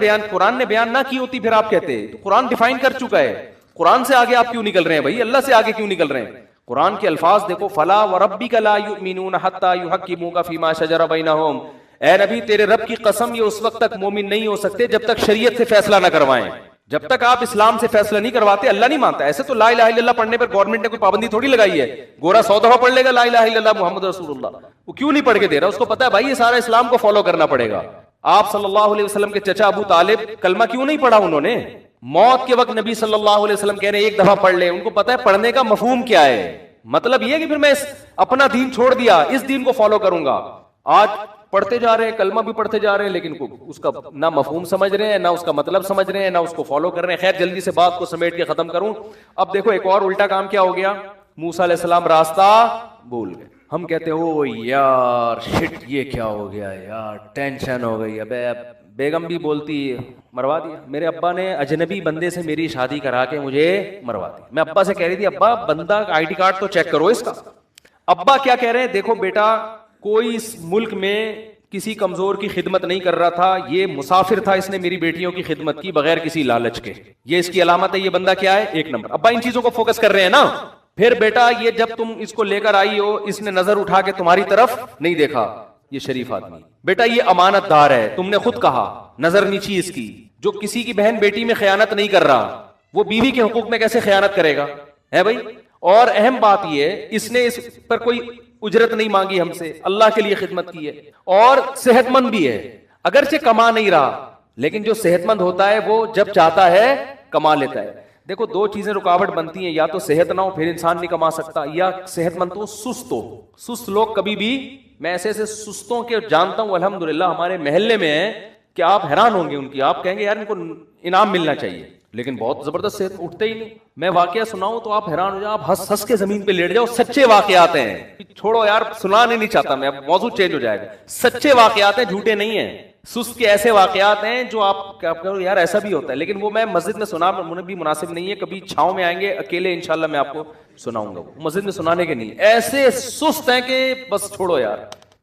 بیان نہ کی ہوتی پھر آپ کہتے, تو قرآن ڈیفائن کر چکا ہے. قرآن سے آگے آپ کیوں نکل رہے ہیں بھائی, اللہ سے آگے کیوں نکل رہے ہیں. قرآن کے الفاظ دیکھو, فلا وربک لا یؤمنون حتی یحکموک فیما شجر بینہم. اے نبی تیرے رب کی قسم یہ اس وقت تک مومن نہیں ہو سکتے جب تک شریعت سے فیصلہ نہ کروائیں. جب تک آپ اسلام سے فیصلہ نہیں کرواتے اللہ نہیں مانتا. ایسے تو لا الہ الا اللہ پڑھنے پر گورنمنٹ نے کوئی پابندی تھوڑی لگائی ہے. گورا 100 دفعہ پڑھ لے گا لا الہ الا اللہ محمد رسول اللہ, وہ کیوں نہیں پڑھ کے دے رہا, اس کو پتا ہے بھائی یہ سارا اسلام کو فالو کرنا پڑے گا. آپ صلی اللہ علیہ وسلم کے چچا ابو طالب کلمہ کیوں نہیں پڑھا انہوں نے, موت کے وقت نبی صلی اللہ علیہ وسلم کہہ رہے ہیں ایک دفعہ پڑھ لے. ان کو پتا ہے پڑھنے کا مفہوم کیا ہے, مطلب یہ کہ پھر میں اپنا دین چھوڑ دیا, اس دین کو فالو کروں گا. آج پڑھتے جا رہے ہیں, کلمہ بھی پڑھتے جا رہے ہیں, لیکن اس کا نہ مفہوم سمجھ رہے ہیں, نہ اس کا مطلب سمجھ رہے ہیں, نہ اس کو فالو کر رہے ہیں. خیر جلدی سے بات کو سمیٹ کے ختم کروں. اب دیکھو ایک اور الٹا کام کیا ہو گیا, موسیٰ علیہ السلام راستہ بھول گئے. ہم کہتے ہیں او یار شٹ یہ کیا ہو گیا یار, ٹینشن ہو گئی. ابے بیگم بھی بولتی مروا دیا, میرے ابا نے اجنبی بندے سے میری شادی کرا کے مجھے مروا دی. میں ابا سے کہہ رہی تھی ابا بندہ آئی ڈی کارڈ تو چیک کرو اس کا. ابا کیا کہہ رہے ہیں, دیکھو بیٹا کوئی اس ملک میں کسی کمزور کی خدمت نہیں کر رہا تھا, یہ مسافر تھا, اس نے میری بیٹیوں کی خدمت کی بغیر کسی لالچ کے, یہ اس کی علامت ہے. یہ بندہ کیا ہے, 1 نمبر. ابا ان چیزوں کو فوکس کر رہے ہیں نا. پھر بیٹا یہ جب تم اس کو لے کر آئی ہو اس نے نظر اٹھا کے تمہاری طرف نہیں دیکھا, یہ شریف آدمی. بیٹا یہ امانت دار ہے, تم نے خود کہا نظر نیچی اس کی. جو کسی کی بہن بیٹی میں خیانت نہیں کر رہا وہ بیوی کے حقوق میں کیسے خیانت کرے گا, ہے بھائی. اور اہم بات یہ اس نے اس پر کوئی اجرت نہیں مانگی ہم سے, اللہ کے لیے خدمت کی ہے, اور صحت مند بھی ہے. اگرچہ کما نہیں رہا لیکن جو صحت مند ہوتا ہے وہ جب چاہتا ہے کما لیتا ہے. دیکھو 2 چیزیں رکاوٹ بنتی ہیں, یا تو صحت نہ ہو پھر انسان نہیں کما سکتا, یا صحت مند تو سست ہو. سست لوگ کبھی بھی, میں ایسے سستوں کے جانتا ہوں الحمدللہ ہمارے محلے میں ہیں کہ آپ حیران ہوں گے ان کی, آپ کہیں گے یار ان کو انعام ملنا چاہیے, لیکن بہت زبردست صحت, اٹھتے ہی نہیں. میں واقعہ سناؤں تو آپ حیران ہو جاؤ, آپ ہنس ہنس کے زمین پہ لیٹ جاؤ. سچے واقعات ہیں, چھوڑو یار سنانے نہیں چاہتا میں, اب موضوع چینج ہو جائے گا. سچے واقعات ہیں, جھوٹے نہیں ہیں. سست کے ایسے واقعات ہیں جو آپ کہو یار ایسا بھی ہوتا ہے, لیکن وہ میں مسجد میں سنا مجھے بھی مناسب نہیں ہے. کبھی چھاؤں میں آئیں گے اکیلے انشاءاللہ میں آپ کو سناؤں گا, مسجد میں سنانے کے نہیں. ایسے سست ہیں کہ بس چھوڑو یار,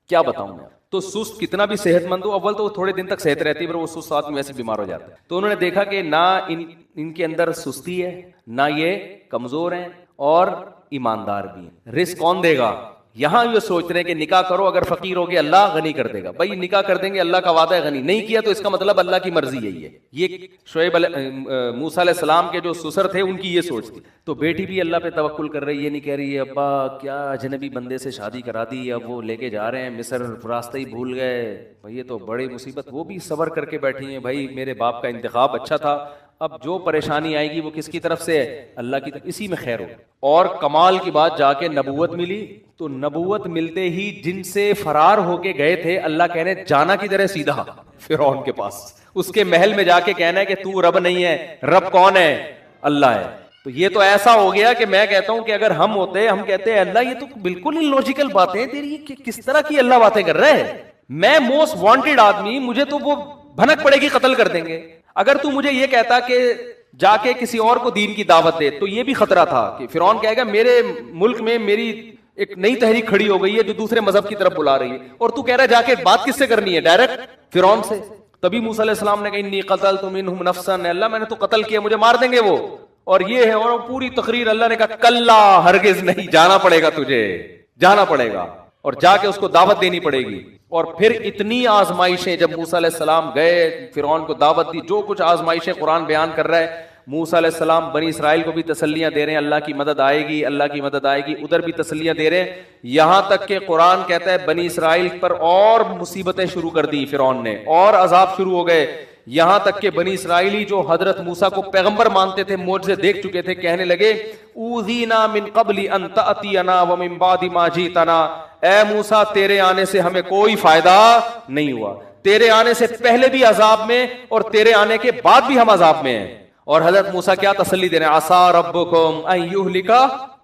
کیا بتاؤں میں. تو سست کتنا بھی صحت مند ہو, اول تو وہ تھوڑے دن تک صحت رہتی ہے, پر وہ سست آدمی ویسے بیمار ہو جاتا ہے. تو انہوں نے دیکھا کہ نہ ان کے اندر سستی ہے, نہ یہ کمزور ہیں, اور ایماندار بھی ہیں. رزق کون دے گا, یہاں یہ سوچ رہے ہیں کہ نکاح کرو, اگر فقیر ہوگے اللہ غنی کر دے گا. بھائی نکاح کر دیں گے, اللہ کا وعدہ ہے غنی, نہیں کیا تو اس کا مطلب اللہ کی مرضی یہی ہے. یہ موسیٰ علیہ السلام کے جو سسر تھے ان کی یہ سوچ تھی. تو بیٹی بھی اللہ پہ توکل کر رہی ہے, یہ نہیں کہہ رہی ہے ابا کیا اجنبی بندے سے شادی کرا دی, اب وہ لے کے جا رہے ہیں مصر, راستہ ہی بھول گئے, بھائی یہ تو بڑی مصیبت. وہ بھی صبر کر کے بیٹھی ہیں, بھائی میرے باپ کا انتخاب اچھا تھا, اب جو پریشانی آئے گی وہ کس کی طرف سے ہے, اللہ کی طرف, اسی میں خیر ہو. اور کمال کی بات جا کے نبوت ملی, تو نبوت ملتے ہی جن سے فرار ہو کے گئے تھے اللہ کہنے جانا کدھر ہے, سیدھا فرعون کے پاس, اس کے محل میں جا کے کہنا ہے کہ تو رب نہیں ہے, رب کون ہے, اللہ ہے. تو یہ تو ایسا ہو گیا کہ میں کہتا ہوں کہ اگر ہم ہوتے, ہم کہتے ہیں اللہ یہ تو بالکل انلوجیکل باتیں تیری, کس طرح کی اللہ باتیں کر رہے ہیں, میں موسٹ وانٹیڈ آدمی, مجھے تو وہ بھنک پڑے گی, قتل کر دیں گے. اگر تو مجھے یہ کہتا کہ جا کے کسی اور کو دین کی دعوت دے, تو یہ بھی خطرہ تھا کہ فرعون کہے گا میرے ملک میں میری ایک نئی تحریک کھڑی ہو گئی ہے جو دوسرے مذہب کی طرف بلا رہی ہے, اور تو کہہ رہا ہے جا کے بات کس سے کرنی ہے, ڈائریکٹ فرعون سے. تبھی موسیٰ علیہ السلام نے کہا انی قتلت منہم نفسا, اللہ میں نے تو قتل کیا, مجھے مار دیں گے وہ, اور یہ ہے. اور پوری تقریر اللہ نے کہا کلا, ہرگز نہیں, جانا پڑے گا تجھے, جانا پڑے گا, اور جا کے اس کو دعوت دینی پڑے گی. اور پھر اتنی آزمائشیں, جب موسیٰ علیہ السلام گئے فرعون کو دعوت دی, جو کچھ آزمائشیں قرآن بیان کر رہا ہے. موسیٰ علیہ السلام بنی اسرائیل کو بھی تسلیاں دے رہے ہیں, اللہ کی مدد آئے گی, اللہ کی مدد آئے گی, ادھر بھی تسلیاں دے رہے ہیں, یہاں تک کہ قرآن کہتا ہے بنی اسرائیل پر اور مصیبتیں شروع کر دی فرعون نے, اور عذاب شروع ہو گئے. یہاں تک کہ بنی اسرائیلی جو حضرت موسیٰ کو پیغمبر مانتے تھے, معجزے دیکھ چکے تھے, کہنے لگے اوذینا من قبل ان تأتینا ومن بعد ما جئتنا, اے موسیٰ تیرے آنے سے ہمیں کوئی فائدہ نہیں ہوا, تیرے آنے سے پہلے بھی عذاب میں, اور تیرے آنے کے بعد بھی ہم عذاب میں ہیں. اور حضرت موسیٰ کیا تسلی دے رہے ہیں, عسیٰ ربکم ان یہلک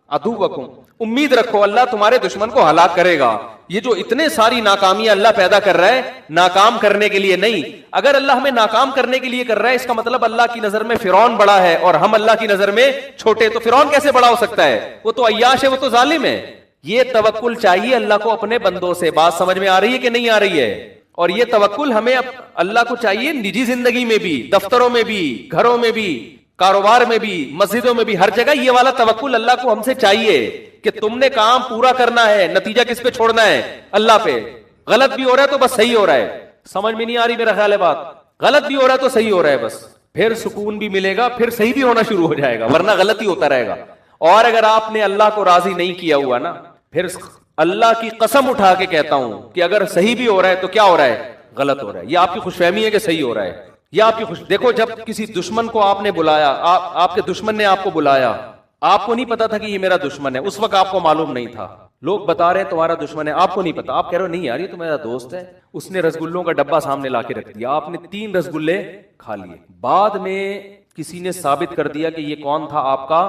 عدوکم, امید رکھو اللہ تمہارے دشمن کو ہلاک کرے گا. یہ جو اتنے ساری ناکامیاں اللہ پیدا کر رہا ہے, ناکام کرنے کے لیے نہیں. اگر اللہ ہمیں ناکام کرنے کے لیے کر رہا ہے, اس کا مطلب اللہ کی نظر میں فرعون بڑا ہے اور ہم اللہ کی نظر میں چھوٹے. تو فرعون کیسے بڑا ہو سکتا ہے, وہ تو عیاش ہے, وہ تو ظالم ہے. یہ توکل چاہیے اللہ کو اپنے بندوں سے. بات سمجھ میں آ رہی ہے کہ نہیں آ رہی ہے؟ اور یہ توکل ہمیں اللہ کو چاہیے نجی زندگی میں بھی, دفتروں میں بھی, گھروں میں بھی, کاروبار میں بھی, مسجدوں میں بھی, ہر جگہ یہ والا توکل اللہ کو ہم سے چاہیے کہ تم نے کام پورا کرنا ہے, نتیجہ کس پہ چھوڑنا ہے, اللہ پہ. غلط بھی ہو رہا ہے تو بس صحیح ہو رہا ہے, سمجھ میں نہیں آ رہی میرا خیال ہے بات, غلط بھی ہو رہا ہے تو صحیح ہو رہا ہے بس, پھر سکون بھی ملے گا, پھر صحیح بھی ہونا شروع ہو جائے گا, ورنہ غلط ہی ہوتا رہے گا. اور اگر آپ نے اللہ کو راضی نہیں کیا ہوا نا, پھر اللہ کی قسم اٹھا کے کہتا ہوں کہ اگر صحیح بھی ہو رہا ہے تو کیا ہو رہا ہے, غلط ہو رہا ہے. یہ آپ کی خوش فہمی ہے کہ صحیح ہو رہا ہے, یہ آپ کی خوش. دیکھو جب کسی دشمن کو آپ نے بلایا, آپ کے دشمن نے آپ کو بلایا, آپ کو نہیں پتا تھا کہ یہ میرا دشمن ہے, اس وقت آپ کو معلوم نہیں تھا, لوگ بتا رہے ہیں تمہارا دشمن ہے, آپ کو نہیں پتا, آپ کہہ رہے ہو نہیں یار یہ تو میرا دوست ہے, اس نے رسگلوں کا ڈبہ سامنے لا کے رکھ دیا, آپ نے 3 رسگلے کھا لیے, بعد میں کسی نے ثابت کر دیا کہ یہ کون تھا آپ کا,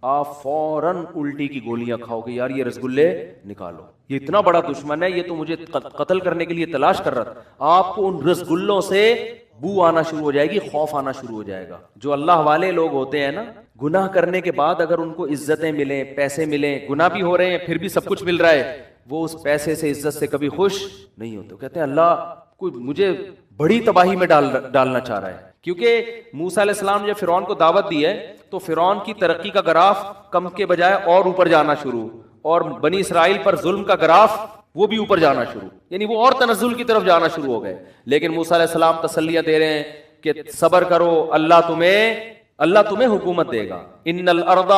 آپ فوراً الٹی کی گولیاں کھاؤ گے, یار یہ رسگلے نکالو, یہ اتنا بڑا دشمن ہے, یہ تو مجھے قتل کرنے کے لیے تلاش کر رہا تھا. آپ کو ان رسگلوں سے بو آنا شروع ہو جائے گی, خوف آنا شروع ہو جائے گا. جو اللہ والے لوگ ہوتے ہیں نا, گناہ کرنے کے بعد اگر ان کو عزتیں ملیں, پیسے ملیں, گناہ بھی ہو رہے ہیں پھر بھی سب کچھ مل رہا ہے, وہ اس پیسے سے, عزت سے کبھی خوش نہیں ہوتے. کہتے ہیں اللہ کوئی مجھے بڑی تباہی میں ڈالنا چاہ رہا ہے. کیونکہ موسیٰ علیہ السلام نے جب فرعون کو دعوت دی ہے تو فرعون کی ترقی کا گراف کم کے بجائے اور اوپر جانا شروع, اور بنی اسرائیل پر ظلم کا گراف وہ بھی اوپر جانا شروع, یعنی وہ اور تنزل کی طرف جانا شروع ہو گئے. لیکن موسیٰ علیہ السلام تسلیاں دے رہے ہیں کہ صبر کرو, اللہ تمہیں حکومت دے گا. ان الارض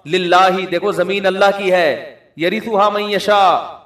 للہ, دیکھو زمین اللہ کی ہے, یرثھا من یشاء,